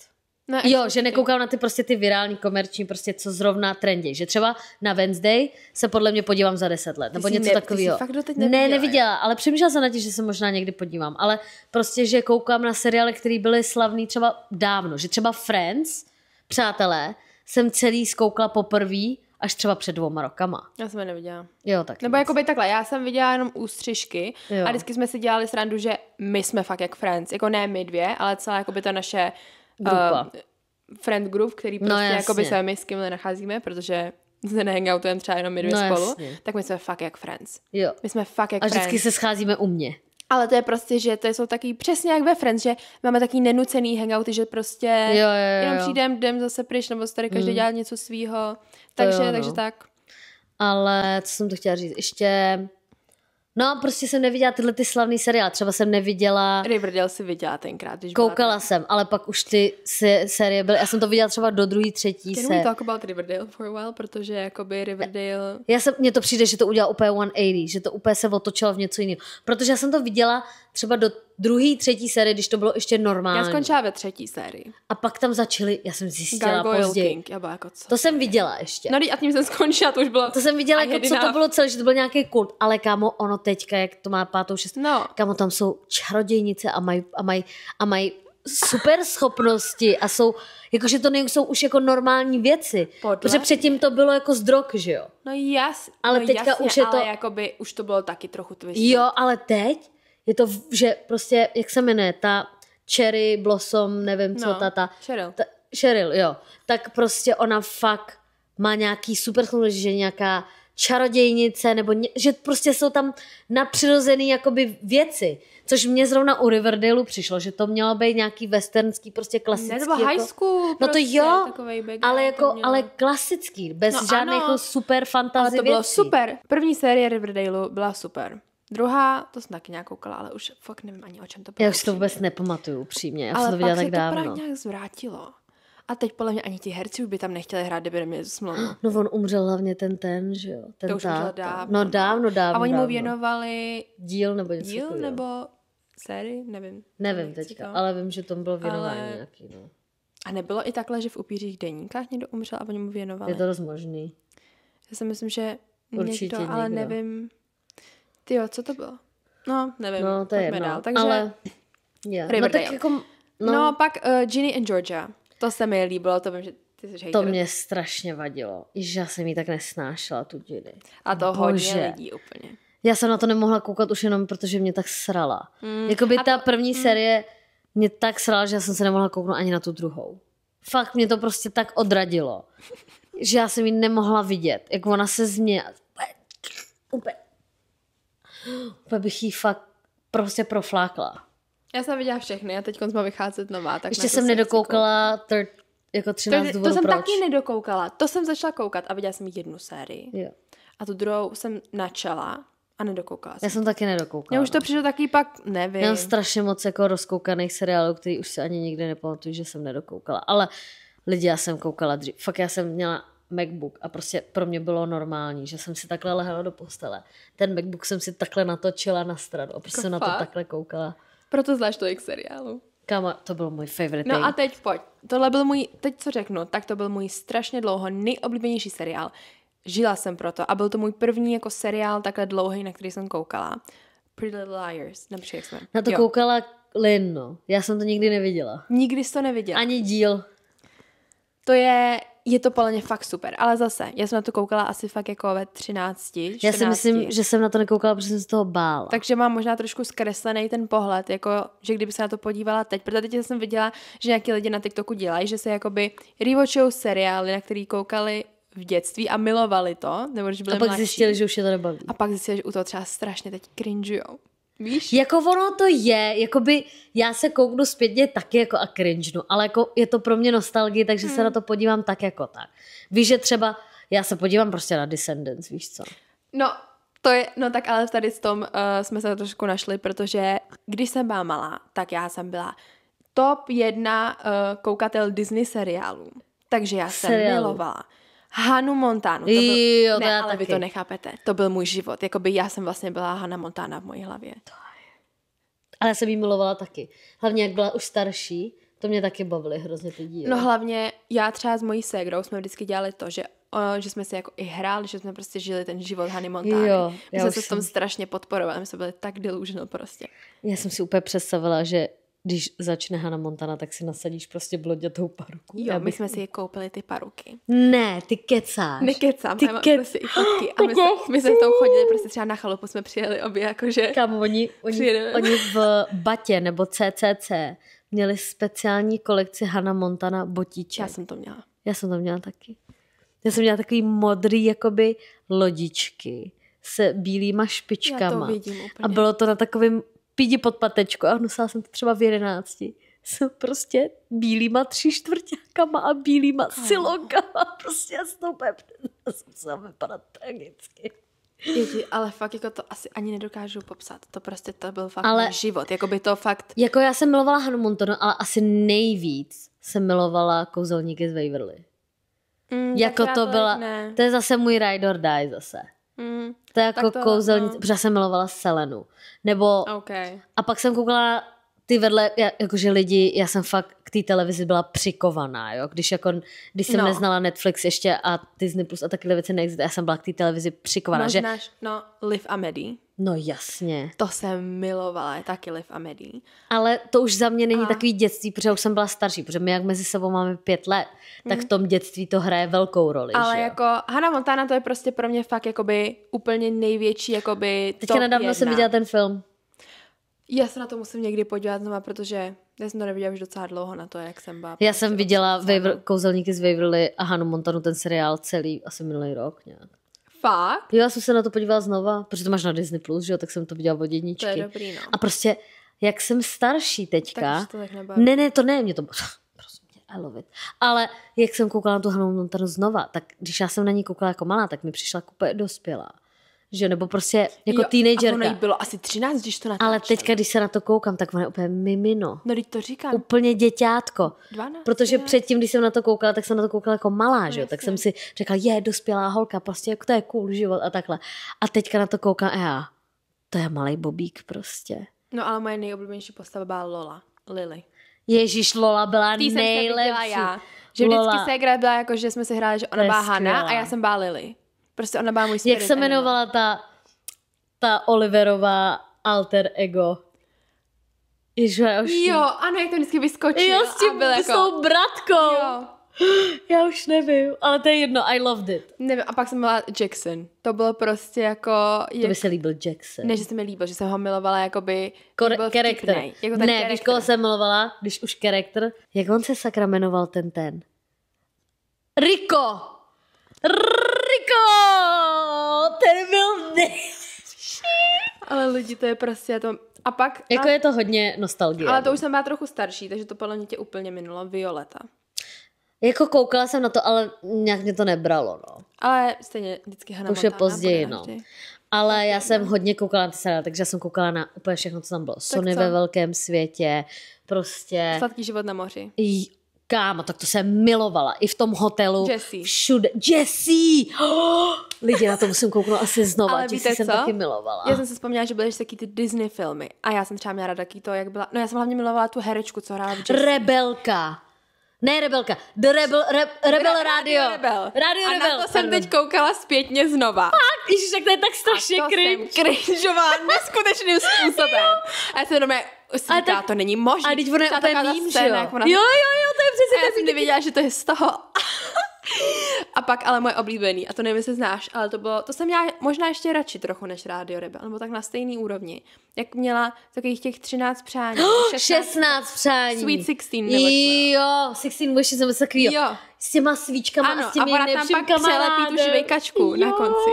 No, jo, že nekoukám na ty prostě ty virální, komerční, prostě co zrovna trendy. Že třeba na Wednesday se podle mě podívám za 10 let. Nebo něco takového. Ne, neviděla, ale přemýšlela jsem na tím, že se možná někdy podívám. Ale prostě, že koukám na seriály, které byly slavný třeba dávno. Že třeba Friends, přátelé, jsem celý zkoukla poprvé až třeba před 2 rokama. Já jsem je neviděla. Jo, tak. Nebo jakoby takhle, já jsem viděla jenom ústřižky a vždycky jsme si dělali srandu, že my jsme fakt jak Friends. Jako ne my dvě, ale celá jakoby ta naše grupa. Friend group, který prostě jakoby se my s kým nenacházíme, protože se nehangoutujeme třeba jenom my dvě spolu, jasně. Tak my jsme fakt jak Friends. Jo. My jsme fakt jak Friends. A vždycky se scházíme u mě. Ale to je prostě, že to jsou taky přesně jak ve Friends, že máme taky nenucený hangouty, že prostě jenom přijdeme, jdem zase pryč, nebo se tady každý dělá něco svýho. Takže tak. Ale co jsem to chtěla říct? Ještě... No, prostě jsem neviděla tyhle ty slavný seriály. Třeba jsem neviděla... Riverdale si viděla tenkrát, když koukala jsem, ale pak už ty série byly... Já jsem to viděla třeba do 2., 3. Can we talk about Riverdale for a while? Protože jakoby Riverdale... Mně to přijde, že to udělal úplně 180, že to úplně se otočilo v něco jiného. Protože já jsem to viděla třeba do 2., 3. série, když to bylo ještě normální. Já skončila ve 3. sérii. A pak tam začali, já jsem zjistila později. King, jako co? To jsem viděla ještě. No a tím jsem skončila, to už bylo... To jsem viděla, jako, co to bylo celé, že to byl nějaký kult. Ale kámo, ono teďka, jak to má 5., 6. Kámo, tam jsou čarodějnice a mají super schopnosti a jsou, jakože to nejsou už jako normální věci. Protože předtím to bylo jako z drog, že jo? No jas, ale teďka jasně, už je to... ale jakoby už to bylo taky trochu twist. Jo, ale teď je to, že prostě, jak se jmenuje, ta Cherry Blossom, nevím co, Cheryl, jo. Tak prostě ona fakt má nějaký super schopnosti, že nějaká čarodějnice, nebo že prostě jsou tam nadpřirozený jakoby věci. Což mě zrovna u Riverdaleu přišlo, že to mělo být nějaký westernský, prostě klasický. Ne, to bylo high school, no prostě, to jo, ale mělo... klasický, bez žádných jako super fantasy věcí. Ale to bylo super. První série Riverdaleu byla super. Druhá, to jsem taky nějak koukala, ale už fakt nevím ani o čem to bylo. Já už to vůbec nepamatuju, přímě. Já jsem to viděla tak dávno. Ale pak se to právě nějak zvrátilo. A teď podle mě ani ti herci už by tam nechtěli hrát, kdyby neměli smlouvu. No on umřel hlavně ten, že jo? Ten to už umřel dávno. No dávno. A oni mu věnovali... Díl nebo něco. Díl nebo sérii? Nevím. Nevím teďka, ale vím, že tomu bylo věnování nějaký, no. A nebylo i takhle, že v Upířích deníkách někdo umřel a oni mu věnovali? Je to dost možný. Já si myslím, že určitě někdo, ale nevím. Tyjo, co to bylo? No, nevím. No, to je jedno. Dál. Takže ale... No, tak jako... No, pak Ginny and Georgia. To se mi líbilo, to vím, že ty jsi hejter. To mě strašně vadilo. Že já jsem jí tak nesnášela, tu Ginny. A to hodně lidí úplně. Já jsem na to nemohla koukat už jenom, protože mě tak srala. Jakoby ta první série mě tak srala, že já jsem se nemohla kouknout ani na tu druhou. Fakt mě to prostě tak odradilo, že já jsem ji nemohla vidět. Jak ona se změnila. Úplně bych jí fakt prostě proflákla. Já jsem viděla všechny a teď má vycházet nová. Tak ještě jsem nedokoukala jako 13 důvodů to jsem proč. taky nedokoukala. To jsem začala koukat a viděla jsem jednu sérii. Jo. A tu druhou jsem načala a nedokoukala jsem. Já jsem taky nedokoukala. Mně už to přišlo taky pak, nevím. Mám strašně moc jako rozkoukaných seriálů, který už si ani nikdy nepamatuju, že jsem nedokoukala. Ale lidi, já jsem koukala dřív. Fakt já jsem měla MacBook a prostě pro mě bylo normální, že jsem si takhle lehla do postele. Ten MacBook jsem si takhle natočila na stranu a prostě jsem na to takhle koukala. Proto znáš tolik seriálů. Kámo, to byl můj favorite. No a teď pojď. Tohle byl můj, teď co řeknu, tak to byl můj strašně dlouho nejoblíbenější seriál. Žila jsem proto a byl to můj první jako seriál takhle dlouhý, na který jsem koukala. Pretty Little Liars. Nepřijde, jak jsme. Na to koukala Lynn, no. Já jsem to nikdy neviděla. Nikdy jsi to neviděla. Ani díl. To je je to podle mě fakt super, ale zase, já jsem na to koukala asi fakt jako ve 13, 14. Já si myslím, že jsem na to nekoukala, protože jsem z toho bála. Takže mám možná trošku zkreslený ten pohled, jako, že kdyby se na to podívala teď, protože teď jsem viděla, že nějaký lidi na TikToku dělají, že se jakoby rewatchujou seriály, na který koukali v dětství a milovali to, nebo když byli a pak mladší. zjistili, že už je to nebaví. A pak zjistili, že u toho třeba strašně teď cringeujou. Víš? Jako ono to je, jakoby já se kouknu zpětně taky jako a cringenu, ale jako je to pro mě nostalgie, takže se na to podívám tak jako tak. Víš, že třeba já se podívám prostě na Descendants, víš co? No, to je, no tak ale tady s tom jsme se trošku našli, protože když jsem byla malá, tak já jsem byla top 1 koukatel Disney seriálů. Takže já jsem milovala Hannah Montanu. To byl, ne, ale taky. Vy to nechápete. To byl můj život. Jakoby já jsem vlastně byla Hannah Montana v mojí hlavě. Ale já jsem jí milovala taky. Hlavně jak byla už starší, to mě taky bavily hrozně ty díly. No hlavně já třeba s mojí ségrou jsme vždycky dělali to, že jsme si jako i hráli, že jsme prostě žili ten život Hannah Montany. Jo, my jsme se v tom strašně podporovali, my jsme byli tak delusional prostě. Já jsem si úplně představila, že když začne Hannah Montana, tak si nasadíš prostě blondětou paruku. Jo, my jsme si koupili ty paruky. Ne, ty kecáš. Nekecám, já mám prostě i fotky. A my jsme v tom chodili prostě třeba na chalupu, jsme přijeli obě jakože... Kámo, oni v Batě nebo CCC měli speciální kolekci Hannah Montana botíček. Já jsem to měla. Já jsem to měla taky. Já jsem měla takový modrý jakoby lodičky se bílýma špičkama. Já to vidím úplně. A bylo to na takovém pídi pod patečku a nosila jsem to třeba v 11. Jsem prostě bílýma 3/4 a bílýma silonkama. Prostě já jsem to úplně vypadat tragicky. Děti, ale fakt jako to asi ani nedokážu popsat. To prostě to byl fakt můj život. Jakoby to fakt... Jako já jsem milovala Hannah Montanu, ale asi nejvíc jsem milovala Kouzelníky z Waverly. Jako to byla... Ne. To je zase můj ride or die zase. To je jako kouzelnice, protože jsem milovala Selenu. Nebo... Okay. A pak jsem koukala ty vedle, jakože lidi, já jsem fakt k té televizi byla přikovaná, jo. Když jsem neznala Netflix ještě a Disney Plus a takové věci neexistuje, já jsem byla k té televizi přikovaná. No, že... znáš, Liv a Maddie. No jasně. To jsem milovala, je taky Liv a Maddie. Ale to už za mě není takový dětství, protože už jsem byla starší, protože my jak mezi sebou máme 5 let, tak v tom dětství to hraje velkou roli. Ale že? jako Hannah Montana to je prostě pro mě fakt jakoby úplně největší jakoby teďka nedávno jsem viděla ten film. Já se na to musím někdy podívat znova, protože já jsem to neviděla už docela dlouho na to, jak jsem byla. Já jsem viděla Kouzelníky z Waverly a Hannah Montanu ten seriál celý, asi minulý rok nějak. Fakt? Jo, já jsem se na to podívala znova, protože to máš na Disney Plus, že jo, tak jsem to viděla od jedničky. To je dobrý, no. A prostě, jak jsem starší teďka... Tak to tak nebaví. Ne, to ne, mě to... Prosím, I love it. Ale jak jsem koukala na tu Hannah Montanu znova, tak když já jsem na ní koukala jako malá, tak mi přišla úplně dospělá. Že nebo prostě jako teenagerka. A ono jí bylo asi 13, když to natáčeli. Ale teďka, když se na to koukám, tak ono je úplně mimino. No, teď to říkám. Úplně děťátko. 12, protože 13. předtím, když jsem na to koukala, tak jsem na to koukala jako malá, že jo. Tak jsem si řekla, dospělá holka, prostě jako to je cool život a takhle. A teďka na to koukám to je malej bobík prostě. No ale moje nejoblíbenější postava byla Lily. Ježíš, Lola byla nejlepší. Já. Že vždycky ségra byla jako, že jsme si hráli, že ona byla Hannah a já jsem byla Lily. Prostě ona byla můj spirit. Jak se jmenovala ta Oliverová alter ego? Jo, ano, jak to vždycky vyskočil. Jo, s tou bratkou. Jo. Já už nevím, ale to je jedno, I loved it. Nevím, a pak jsem byla Jackson. To bylo prostě jako... To by se líbil Jackson. Ne, že se mi líbil, že jsem ho milovala jakoby... Charakter. Jako ne, když koho jsem milovala, když už charakter. Jak on se sakra jmenoval ten? Rico! Ten byl nejlepší. Ale lidi, to je prostě to... A pak... Jako je to hodně nostalgie. Ale to už jsem byla trochu starší, takže to podle mě tě úplně minulo. Violeta. Jako koukala jsem na to, ale nějak mě to nebralo, no. Ale stejně vždycky Hannah Montana. To už je později, no. Ale já jsem hodně koukala na ty seriály, takže jsem koukala na úplně všechno, co tam bylo. Sony ve velkém světě, prostě... Sladký život na moři. Kámo, tak to jsem milovala. I v tom hotelu. Jessie. Všude. Jessie! Lidi, na to musím kouknout asi znova. Ale víte jsem co? taky milovala. Já jsem si vzpomněla, že byly taky ty Disney filmy. A já jsem třeba měla ráda taky to, jak byla... No já jsem hlavně milovala tu herečku, co hrála v Jessie. Rebelka. Ne Rebelka. The Rebel Radio. Radio a Rebel. A na to jsem teď koukala zpětně znova. Fakt? Ježiš, tak to je tak strašně cringe. A to jsem cringeovala neskutečným způsobem. A já jsem doma říkala, to není možné. A teď ono je úplně mím, že jo? Jo, to je přesně. A já jsem nevěděla, že to je z toho. A pak ale moje oblíbený, a to nevím, jestli znáš, ale to jsem měla možná ještě radši trochu než Rádio Rebel, nebo tak na stejný úrovni. Jak měla takových těch 13 přání. 16 přání. Sweet 16, nebo jo, 16 wishes nebo takovýho. Jo. S těma svíčkama ano, a s těmi a ona tam nejlepším pak přelepí tu švejkačku na konci.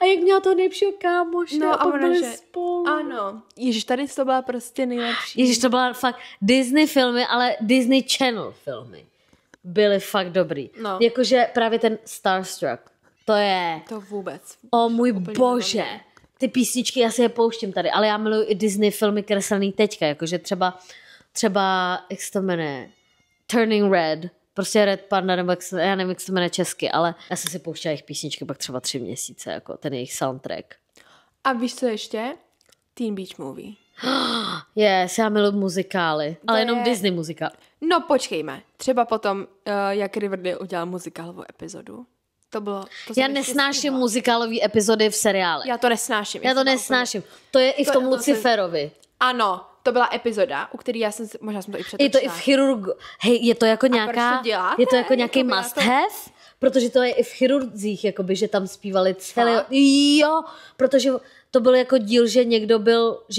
A jak měla toho nejlepšího kámoše No, a pak byli že... spolu. Ano. Ježiš, tady to byla prostě nejlepší. Ježiš, to byla fakt Disney filmy, ale Disney Channel filmy. Byly fakt dobrý. No. Jakože právě ten Starstruck. To je... To vůbec. O můj bože. Ty písničky, já si je pouštím tady, ale já miluji i Disney filmy kreslený teďka, jakože třeba jak se to jmenuje, Turning Red, prostě Red Panda, nebo já nevím, jak se to jmenuje česky, ale já jsem si pouštěla jejich písničky pak třeba 3 měsíce, jako ten jejich soundtrack. A víš co ještě? Teen Beach Movie. Yes, já miluji muzikály, ale jenom Disney muzikál. No počkejme, třeba potom, jak Riverdale udělal muzikálovou epizodu. To já nesnáším muzikálové epizody v seriále. Já to nesnáším. Já to nesnáším. Úplně... To je i v tom Luciferovi. Ano, to byla epizoda, u který možná jsem to i přetočila. Je to i v Chirurgu. Hej, je to jako nějaká... Je to jako nějaký must have? Protože to je i v Chirurdzích, jakoby, že tam zpívali celý... Jo, protože to byl jako díl, že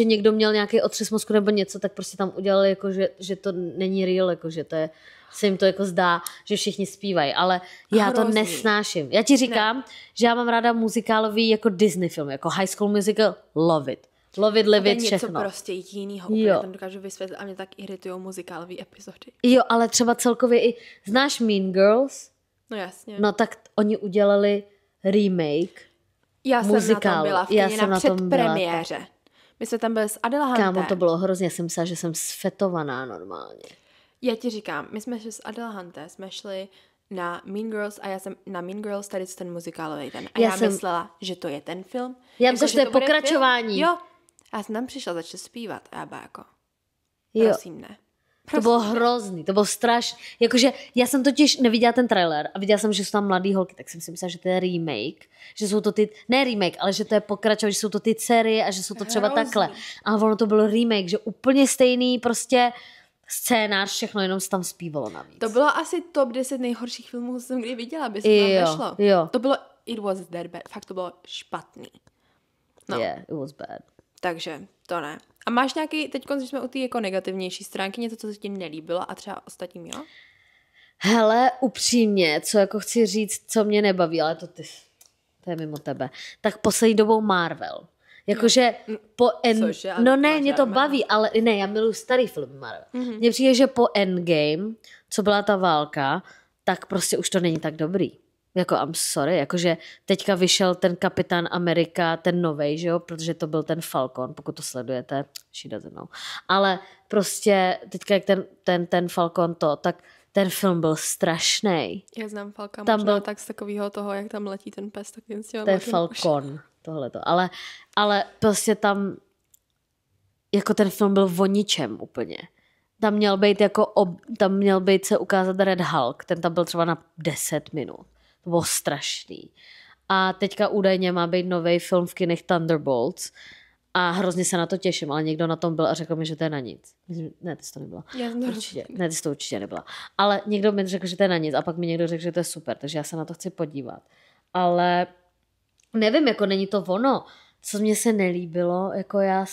někdo měl nějaký otřes mozku nebo něco, tak prostě tam udělali, jako, že to není real, jako, že to je... se jim to jako zdá, že všichni zpívají, ale já to nesnáším. Já ti říkám, že já mám ráda muzikálový jako Disney film, jako High School Musical, love it. Love it, live it, všechno. To je něco prostě jinýho, úplně tam dokážu vysvětlit a mě tak iritují muzikálové epizody. Jo, ale třeba celkově i, znáš Mean Girls? No jasně. No tak oni udělali remake muzikálu. Já jsem na tom byla v předpremiéře. My jsme tam byli s Adela Hunter. Kámo, to bylo hrozně, já jsem myslela, že jsem sfetovaná normálně. Já ti říkám, my jsme šli s Adela Hunter, jsme šli na Mean Girls a já jsem na Mean Girls tady ten muzikálový ten. A já myslela, že to je ten film. Já myslím, že to je pokračování. Jo. A já jsem tam přišla začít zpívat a já byla jako, prosím ne. To bylo hrozný, to bylo strašný. Jakože já jsem totiž neviděla ten trailer a viděla jsem, že jsou tam mladý holky, tak jsem si myslela, že to je remake, že jsou to ne remake, ale že to je pokračování, že jsou to ty dcery a že jsou to třeba takhle. A ono to bylo remake, že úplně stejný prostě scénář, všechno, jenom se tam zpívalo navíc. To bylo asi top 10 nejhorších filmů, co jsem kdy viděla, aby se tam nešlo. Jo. To bylo, it was that bad, fakt to bylo špatný. No. Yeah, it was bad. Takže to ne. A máš nějaký, teď když jsme u té jako negativnější stránky, něco, co se ti nelíbilo a třeba ostatním, jo? Hele, upřímně, co jako chci říct, co mě nebaví, ale to je mimo tebe. Tak poslední dobou Marvel. Jakože Cože, no ne, mě to baví, ale ne, já miluji starý film Marvel. Mm-hmm. Mně přijde, že po Endgame, co byla ta válka, tak prostě už to není tak dobrý. Jako I'm sorry, jakože teďka vyšel ten Kapitán Amerika, ten novej, že jo, protože to byl ten Falcon, pokud to sledujete, she doesn't know. Ale prostě teďka jak ten Falcon tak ten film byl strašný. Já znám Falcon, tam možná byl tak z takového toho, jak tam letí ten pes, tak jen si to je Falcon, tohleto. Ale prostě tam jako ten film byl o ničem úplně. Tam měl být se ukázat Red Hulk, ten tam byl třeba na 10 minut. To bylo strašný. A teďka údajně má být nový film v kinech Thunderbolts a hrozně se na to těším, ale někdo na tom byl a řekl mi, že to je na nic. Ne, ty jsi to nebyla. Ne, ty jsi to určitě nebyla. Ale někdo mi řekl, že to je na nic a pak mi někdo řekl, že to je super, takže já se na to chci podívat. Ale nevím, jako není to ono. Co mě se nelíbilo, jako já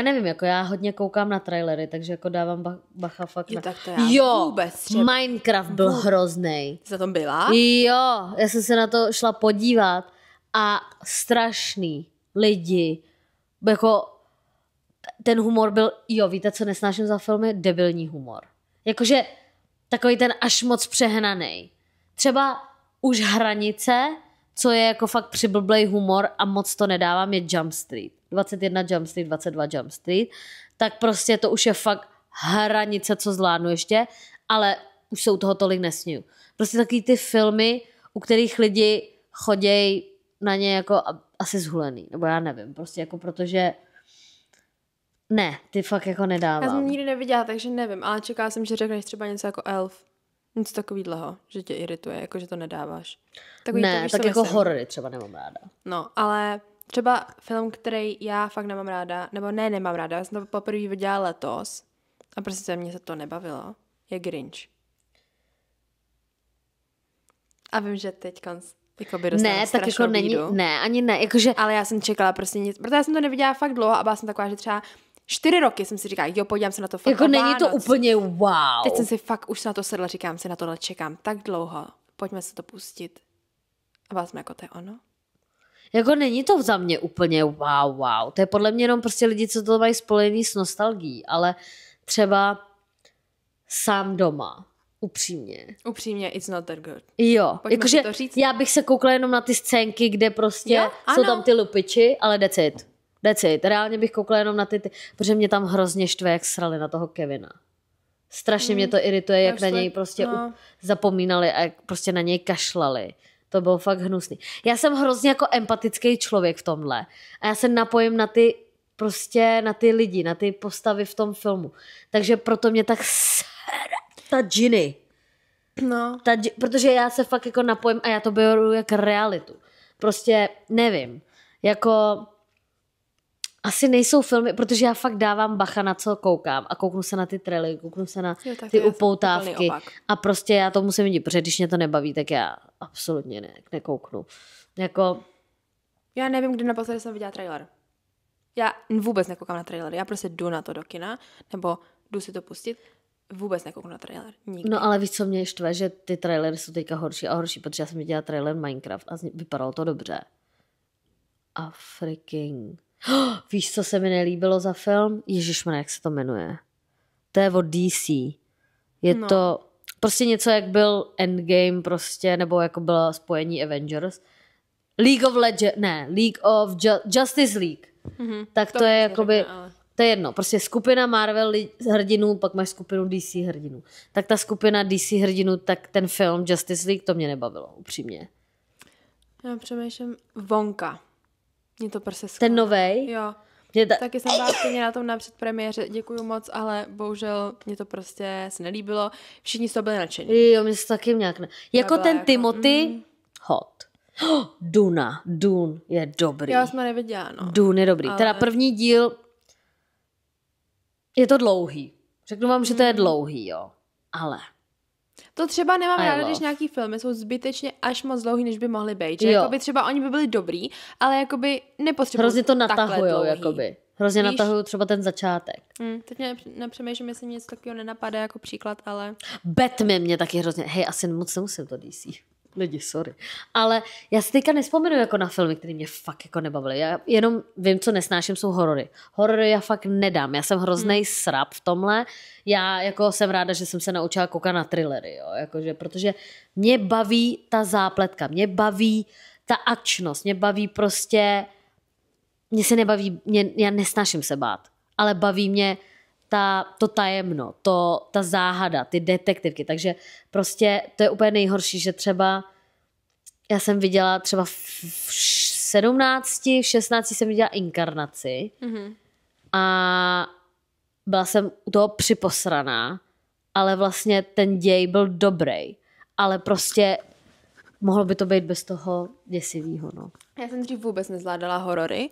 nevím, jako já hodně koukám na trailery, takže jako dávám bacha fakt na... Tak to já vůbec třeba... Minecraft byl hroznej. Jsi na tom byla? Jo, já jsem se na to šla podívat a strašný lidi, jako ten humor byl, víte, co nesnáším za filmy? Debilní humor. Jakože takový ten až moc přehnaný. Třeba už Hranice, co je jako fakt přiblblej humor a moc to nedávám, je Jump Street. 21 Jump Street, 22 Jump Street. Tak prostě to už je fakt hranice, co zvládnu ještě, ale už se u toho tolik nesměju. Prostě takový ty filmy, u kterých lidi chodějí na ně jako asi zhulený, nebo já nevím, prostě jako protože ne, ty fakt jako nedávám. Já jsem nikdy neviděla, takže nevím, ale čekala jsem, že řekneš třeba něco jako Elf. Něco takovýhleho, že tě irituje, jako že to nedáváš. Takový ne, tak jako horory třeba nemám ráda. No, ale třeba film, který já fakt nemám ráda, nebo nemám ráda, já jsem to poprvé viděla letos a prostě mě se to nebavilo, je Grinch. A vím, že teď ne, tak jako není, ne, ani ne, jakože... Ale já jsem čekala prostě nic, protože já jsem to neviděla fakt dlouho a byla jsem taková, že třeba 4 roky jsem si říkala, jo, podívám se na to fakt jako není to úplně wow. Teď jsem si fakt už na to sedla, říkám si, na tohle čekám tak dlouho, pojďme se to pustit. A byla jsem jako, to je ono. Jako není to za mě úplně wow. To je podle mě jenom prostě lidi, co to mají spojený s nostalgií, ale třeba Sám doma. Upřímně, it's not that good. Jo, jakože já bych se koukla jenom na ty scénky, kde prostě jsou tam ty lupiči, ale that's it. Reálně bych koukla jenom na ty, protože mě tam hrozně štve, jak srali na toho Kevina. Strašně mě to irituje, jak na něj prostě zapomínali a jak prostě na něj kašlali. To bylo fakt hnusný. Já jsem hrozně jako empatický člověk v tomhle a já se napojím na ty prostě na ty lidi, na ty postavy v tom filmu. Takže proto mě tak ta Ginny. No. Protože já se fakt jako napojím a já to beru jako realitu. Prostě nevím. Jako asi nejsou filmy, protože já fakt dávám bacha na co koukám a kouknu se na ty trailery, kouknu se na ty upoutávky a prostě já to musím vidět, protože když mě to nebaví, tak já absolutně nekouknu. Jako... Já nevím, kdy naposledy jsem viděla trailer. Já vůbec nekoukám na trailery, já prostě jdu na to do kina, nebo jdu si to pustit, vůbec nekouknu na trailer. Nikdy. No ale víš, co mě štve, že ty trailery jsou teďka horší a horší, protože já jsem viděla trailer Minecraft a vypadalo to dobře. A freaking... Víš, co se mi nelíbilo za film? Ježišmane, jak se to jmenuje? To je od DC. Je to prostě něco, jak byl Endgame prostě, nebo jako bylo spojení Avengers. League of Justice League. Mm-hmm. Tak to je jakoby... To je jedno, prostě skupina Marvel hrdinů, pak máš skupinu DC hrdinů. Tak ta skupina DC hrdinů, tak ten film Justice League, to mě nebavilo, upřímně. Já přemýšlím Wonka. Mě to prostě skvěle. Ten novej? Jo. Taky jsem byla stejně na tom na předpremiéře, děkuju moc, ale bohužel mě to prostě se nelíbilo. Všichni z toho byli nadšení. Jo, mě se taky nějak ne. Jako ten jako, Timothy, hot. Dune je dobrý. Já jsem neviděla, no. Dune je dobrý. Ale... Teda první díl je to dlouhý. Řeknu vám, že to je dlouhý, jo. Ale... To třeba nemám ráda, když nějaký filmy jsou zbytečně až moc dlouhý, než by mohly být. Že jakoby třeba oni by byli dobrý, ale jakoby nepotřebují hrozně to natahujou, jakoby. Hrozně natahují třeba ten začátek. Teď nepřemýšlím, jestli mě něco takového nenapadá jako příklad, ale... Batman mě taky hrozně... Hej, asi moc nemusím to DC. Lidi, sorry. Ale já si teďka nespomenu jako na filmy, které mě fakt jako nebavily. Já jenom vím, co nesnáším, jsou horory. Horory já fakt nedám. Já jsem hroznej srap v tomhle. Já jako jsem ráda, že jsem se naučila koukat na thrillery, jo. Jakože, protože mě baví ta zápletka, mě baví ta akčnost, mě baví prostě... Mně se nebaví, já nesnáším se bát, ale baví mě to tajemno, ta záhada, ty detektivky, takže prostě to je úplně nejhorší, že třeba já jsem viděla třeba v 17, 16 jsem viděla Inkarnaci a byla jsem u toho připosraná, ale vlastně ten děj byl dobrý, ale prostě mohlo by to být bez toho děsivýho, no. Já jsem dřív vůbec nezvládala horory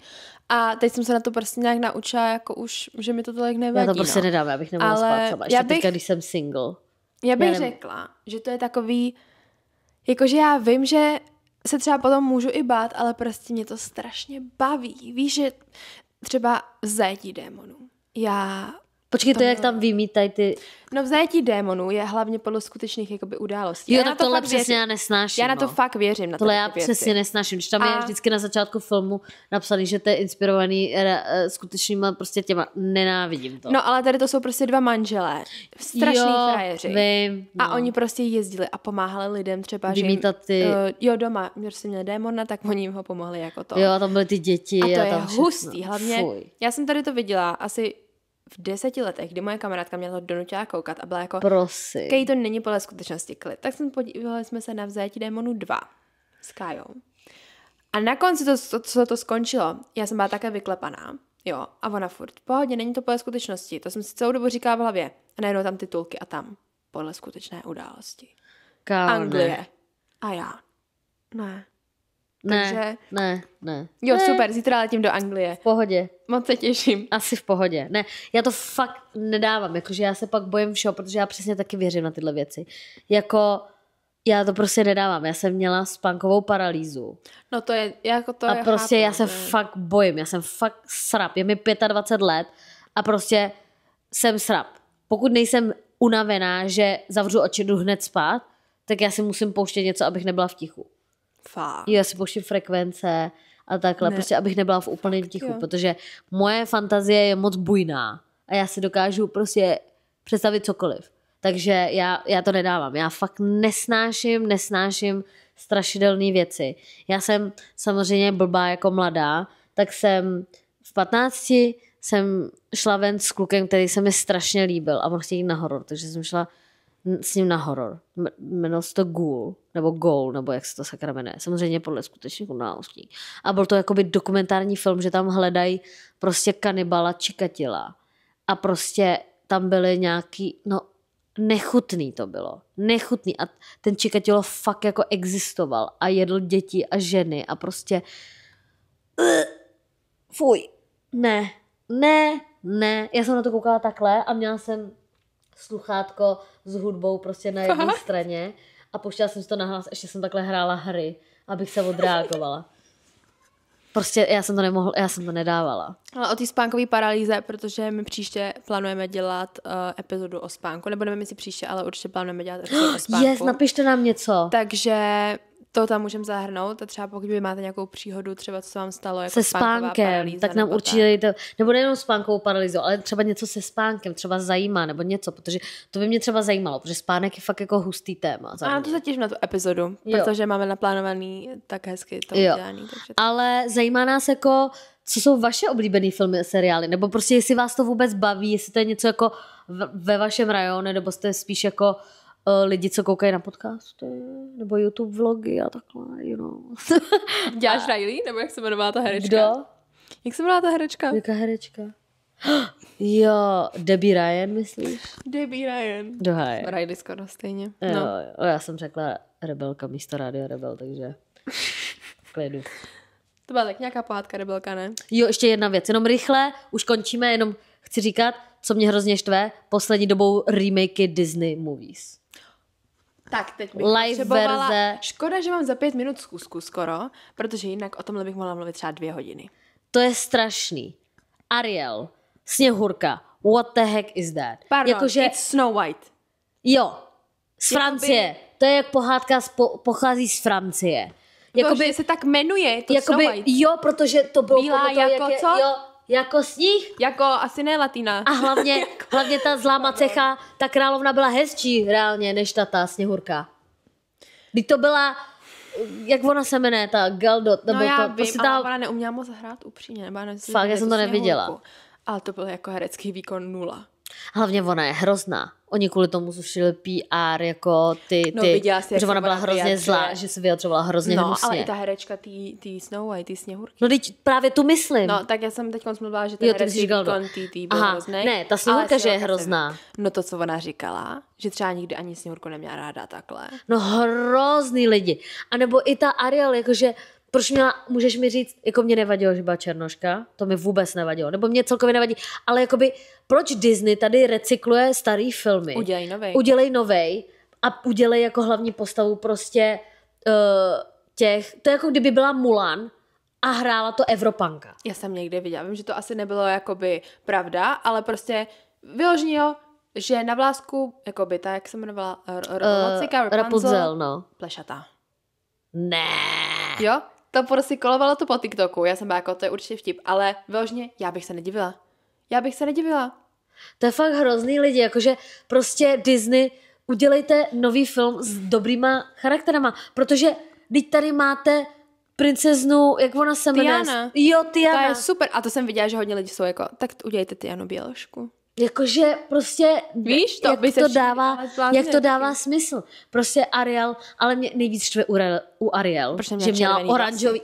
a teď jsem se na to prostě nějak naučila, jako už, že mi to tolik nevadí. Já to prostě nedám, já bych nemohla spát sama. Ještě teďka, když jsem single. Já bych řekla, že to je takový, jakože já vím, že se třeba potom můžu i bát, ale prostě mě to strašně baví. Víš, že třeba v Zajetí démonů. Počkej, to jak tam vymítají ty... No v Zajetí démonů je hlavně podle skutečných jakoby událostí. Jo, tak tohle přesně já nesnáším. Já na to fakt věřím. Na tohle já přesně nesnáším. Když tam je vždycky na začátku filmu napsaný, že to je inspirovaný skutečnýma prostě těma, nenávidím to. No ale tady to jsou prostě 2 manželé. Strašný frajeři. Vím. No. A oni prostě jezdili a pomáhali lidem třeba, vymítat že jim, doma, když měli démona, tak oni jim ho pomohli jako to. Jo, a tam byly ty děti. A to je hustý. Hlavně, já jsem tady to viděla asi v 10 letech, kdy moje kamarádka mě to donutila koukat a byla jako, Kej, to není podle skutečnosti klid. Tak podívali jsme se na Vzajetí démonů 2 s Kajou. A na konci to skončilo, já jsem byla také vyklepaná, jo, a ona furt, v pohodě, není to podle skutečnosti. To jsem si celou dobu říkala v hlavě. A najednou tam titulky a tam, podle skutečné události. Anglie. A já. Ne. Takže... Ne. Jo, super, zítra letím do Anglie. V pohodě. Moc se těším. Asi v pohodě. Ne, já to fakt nedávám, jakože já se pak bojím všeho, protože já přesně taky věřím na tyhle věci. Jako Já to prostě nedávám. Já jsem měla spánkovou paralýzu. No to je, jako to a je prostě chápu, já se to je... fakt bojím. Já jsem fakt srap. Je mi 25 let a prostě jsem srap. Pokud nejsem unavená, že zavřu oči, jdu hned spát, tak já si musím pouštět něco, abych nebyla v tichu. Fakt. Já si pouštím frekvence a takhle, Ne. Prostě abych nebyla v úplném tichu, jo. protože moje fantazie je moc bujná a já si dokážu prostě představit cokoliv. Takže já to nedávám. Já fakt nesnáším strašidelné věci. Já jsem samozřejmě blbá jako mladá, tak jsem v 15 jsem šla ven s klukem, který se mi strašně líbil a on chtěl jít na horor, takže jsem šla s ním na horor. Jmenoval se to Ghoul, nebo Goal, nebo jak se to sakra jmenuje. Samozřejmě podle skutečných událostí. A byl to jakoby dokumentární film, že tam hledají prostě kanibala Čikatila. A prostě tam byly nějaký, no nechutný to bylo. Nechutný. A ten Čikatilo fakt jako existoval a jedl děti a ženy a prostě fuj. Ne. Já jsem na to koukala takhle a měla jsem sluchátko s hudbou prostě na jedné straně a pouštěla jsem si to nahlas, ještě jsem takhle hrála hry, abych se odreagovala. Prostě já jsem to nedávala. Ale o té spánkové paralýze, protože my příště plánujeme dělat epizodu o spánku, nebo nevím, jestli příště, ale určitě plánujeme dělat epizodu o spánku. Yes, napište nám něco. Takže to tam můžeme zahrnout a třeba pokud vy máte nějakou příhodu, třeba co se vám stalo jako Se spánková spánkem, paralýza, tak nám nebo určitě dejte, nebo nejenom spánkovou paralýzu, ale třeba něco se spánkem, třeba zajímá, nebo něco, protože to by mě třeba zajímalo, protože spánek je fakt jako hustý téma. A na to se těším na tu epizodu, Jo. protože máme naplánovaný tak hezky to Jo. udělání. Takže... Ale zajímá nás jako, co jsou vaše oblíbené filmy a seriály, nebo prostě jestli vás to vůbec baví, jestli to je něco jako ve vašem rajonu, nebo jste spíš jako lidi, co koukají na podcasty, nebo YouTube vlogy a takhle, you know. Děláš Riley? Nebo jak se jmenovala ta herečka? Kdo? Jak se jmenovala ta herečka? Jaká herečka? Jo, Debbie Ryan, myslíš? Debbie Ryan. Dohaj. Riley skoro stejně. Jo, No. jo, já jsem řekla Rebelka místo Rádio Rebel, takže v klidu. To byla tak nějaká pohádka Rebelka, ne? Jo, ještě jedna věc, jenom rychle, už končíme, jenom chci říkat, co mě hrozně štve, poslední dobou remakey Disney movies. Tak, teď bych Live potřebovala... verze. Škoda, že mám za 5 minut zkusku skoro, protože jinak o tomhle bych mohla mluvit třeba 2 hodiny. To je strašný. Ariel, Sněhurka, what the heck is that? Pardon, Jakože, it's Snow White. jo, z Francie. To je jak pohádka, pochází z Francie. Jakoby se tak jmenuje, to Snow White. jo, protože to bylo Bílá podle toho, jako jak je, co? jo, jako sníh. Jako asi ne Latina. A hlavně ta zlá macecha, ta královna byla hezčí reálně, než ta Sněhurka. Když to byla, jak ona se jmenuje, ta Galdot, nebo No já to, vím, prostě ale ona neuměla moc hrát upřímně. Nebo já nevím, Fakt, já jsem to neviděla. Sněhurku. Ale to byl jako herecký výkon 0. Hlavně ona je hrozná. Oni kvůli tomu zušili PR, jako ty, No, viděla jsi, jak protože se ona byla ona hrozně vyjadřuje. zlá, že se vyjadřovala hrozně No, hnusně. ale i ta herečka tý Snow White, tý Sněhurky. No teď právě tu myslím. No, tak já jsem teď mluvila, že ten Jo, ty herecký myslíš Galdo. výkon tý byl Aha, hrozný. ne, ta Sněhurka, že je hrozná. No to, co ona říkala, že třeba nikdy ani Sněhurku neměla ráda takhle. No hrozný lidi. A nebo i ta Ariel, jakože, můžeš mi říct, jako mě nevadilo, že byla černoška, to mi vůbec nevadilo, nebo mě celkově nevadí, ale jakoby, proč Disney tady recykluje starý filmy? Udělej novej a udělej jako hlavní postavu prostě to je jako kdyby byla Mulan a hrála to Evropanka. Já jsem někde viděla, vím, že to asi nebylo jakoby pravda, ale prostě vyloženě jo, že na vlásku, jakoby ta, jak se jmenovala, Rapunzel, no. Plešatá. Ne. Jo? To prostě kolovalo to po TikToku, já jsem byla jako, to je určitě vtip, ale vyloženě, já bych se nedivila. To je fakt hrozný lidi, jakože prostě Disney, udělejte nový film s dobrýma charakterama, protože teď tady máte princeznu, jak ona se jmenuje? Tiana. Jo, Tiana. To je super. A to jsem viděla, že hodně lidí jsou jako, tak udělejte Tianu Běložku. Jakože prostě, víš, to jak by se jak to dává smysl. Prostě Ariel, ale mě nejvíc štve u Ariel, že měla oranžový,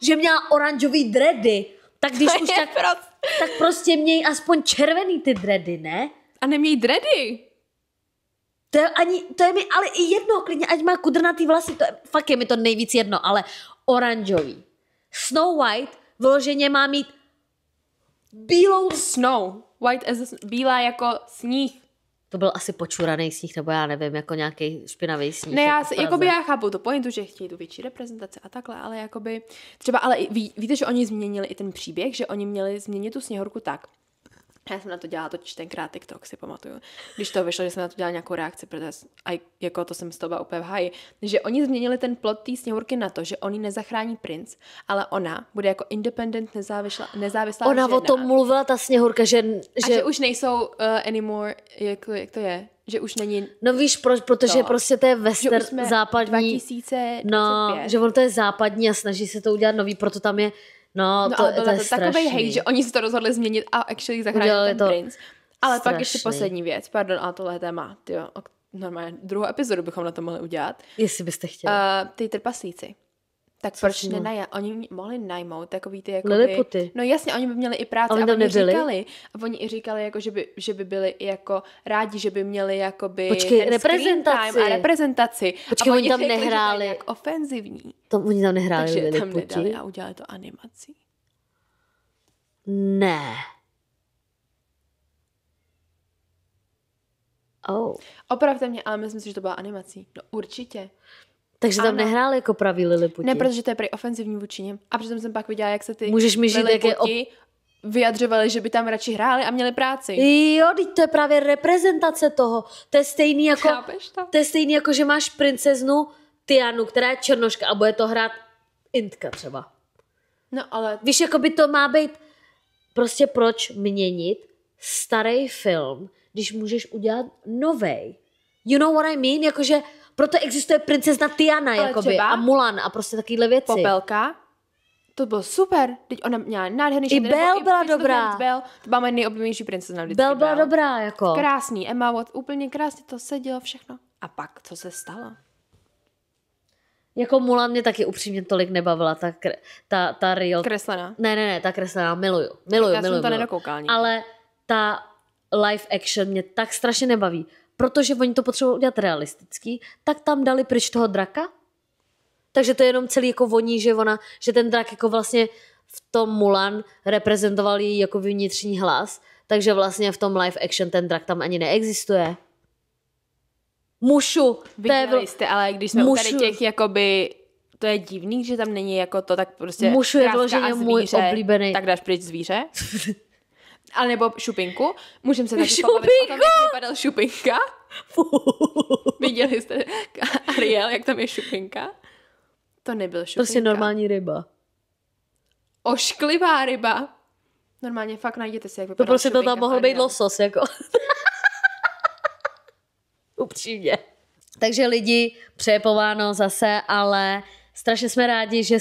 že měla oranžový dready. Tak když už tak prostě měj aspoň červený ty dready, ne? A neměj dready. To je mi ale i jedno, klidně, ať má kudrnatý vlasy, fakt je mi to nejvíc jedno, ale oranžový. Snow White vyloženě má mít bílou... Snow. White as bílá jako sníh. To byl asi počuraný sníh, nebo já nevím, jako nějaký špinavý sníh. Ne, jako já chápu tu pointu, že chtějí tu větší reprezentaci a takhle, ale jakoby, třeba, ale víte, že oni změnili i ten příběh, že oni měli změnit tu sněhurku tak. Já jsem na to dělala totiž tenkrát TikTok, si pamatuju. Když to vyšlo, že jsem na to dělala nějakou reakci, protože jako to jsem z toho úplně v háji. Že oni změnili ten plot té sněhurky na to, že oni nezachrání princ, ale ona bude jako independent, nezávislá Ona žena. o tom mluvila, ta sněhurka, že... A že už nejsou anymore, jak to je? Že už není... No víš proč, protože prostě to je western západní. 2025. No, že on to je západní a snaží se to udělat nový, proto tam je... No to je strašný. Takovej hejt, že oni si to rozhodli změnit a actually zachránili ten princ. Ale strašný. Pak ještě poslední věc, pardon, a tohle je téma, tyjo, normálně druhou epizodu bychom na to mohli udělat. Jestli byste chtěli. Ty trpaslíci. Tak proč oni mohli najmout takový ty jakoby... Liliputy. No jasně, oni by měli i práci oni oni i říkali jako, že by byli jako rádi, že by měli jakoby počkej, reprezentaci. A reprezentaci. Počkej, a oni tam řekli, nehráli. Jak ofenzivní. Oni tam nehráli takže Liliputi. tam nedali a udělali to animací. Ne. Oh. Opravdu mě, ale myslím si, že to byla animací. No určitě. Takže tam nehráli jako praví Liliputi. Ne, protože to je prý ofenzivní vůči nim. A přitom jsem pak viděla, jak se ty Liliputi vyjadřovali, že by tam radši hráli a měli práci. Jo, to je právě reprezentace toho. To je stejný jako, to je stejný jako, že máš princeznu Tianu, která je černoška a bude to hrát Intka třeba. No ale... Víš, jako by to má být prostě proč měnit starý film, když můžeš udělat novej. You know what I mean? Jakože proto existuje princezna Tiana jakoby, a Mulan a prostě takovýhle věci. Popelka, to bylo super. Teď ona měla nádherný I Belle byla dobrá. Belle, to byla moje nejoblíbenější princezna vždycky. Belle byla dobrá, jako. Krásný, Emma Watt, úplně krásně to sedělo všechno. A pak, co se stalo? Jako Mulan mě taky upřímně tolik nebavila, ta real... Kreslená. Ne, ta kreslená, miluju. Já jsem to nedokoukala. Ale ta live action mě tak strašně nebaví. Protože oni to potřebují udělat realistický, tak tam dali pryč toho draka. Takže to je jenom celý jako voní, že ten drak jako vlastně v tom Mulan reprezentoval jí jako vnitřní hlas, takže vlastně v tom live action ten drak tam ani neexistuje. Viděli jste, ale když jsme u tady těch jakoby, to je divný, že tam není jako to, tak prostě Mušu je vloženě můj oblíbený. Tak dáš pryč zvíře. Ale nebo šupinku. Můžeme se taky pobavit o tom, jak vypadal šupinka. Viděli jste Ariel, jak tam je šupinka? To nebyl šupinka. Prostě normální ryba. Ošklivá ryba. Normálně fakt najděte si, jak vypadal to prostě šupinka. To tam mohl být losos, jako. Upřímně. Takže lidi, přejepováno zase, ale strašně jsme rádi, že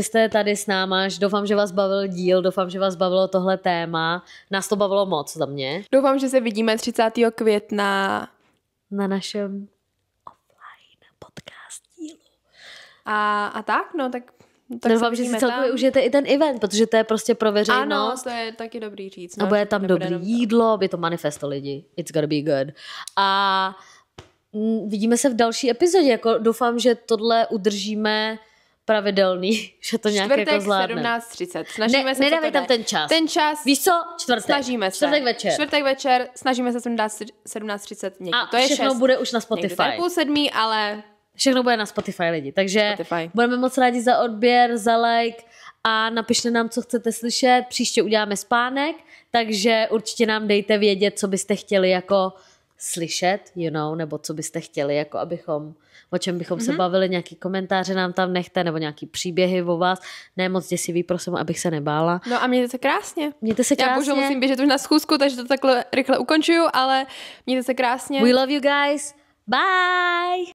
jste tady s náma. Doufám, že vás bavil díl, doufám, že vás bavilo tohle téma. Nás to bavilo moc za mě. Doufám, že se vidíme 30. května na našem offline podcast dílu. A tak, no, tak doufám, že si celkově užijete i ten event, protože to je prostě pro veřejnost. Ano, to je taky dobrý říct. No, a bude tam dobrý jídlo, je to manifesto lidi. It's gonna be good. A vidíme se v další epizodě. Jako doufám, že tohle udržíme pravidelný, že to nějak jako zvládne. 17:30. Snažíme se nedávej tam ten čas. Ten čas. Víš co? Čtvrtek. Snažíme se. Čtvrtek večer. Snažíme se 17:30 někdy. A to je všechno 6. bude už na Spotify. Někdy to je 6:30, ale... Všechno bude na Spotify lidi. Takže budeme moc rádi za odběr, za like a napište nám, co chcete slyšet. Příště uděláme spánek, takže určitě nám dejte vědět, co byste chtěli jako slyšet, nebo co byste chtěli, jako o čem bychom se bavili, nějaký komentáře nám tam nechte, nebo nějaký příběhy o vás. Ne moc děsivý, prosím, abych se nebála. No a mějte se krásně. Mějte se krásně. Já bohužel musím běžet už na schůzku, takže to takhle rychle ukončuju, ale mějte se krásně. We love you guys. Bye!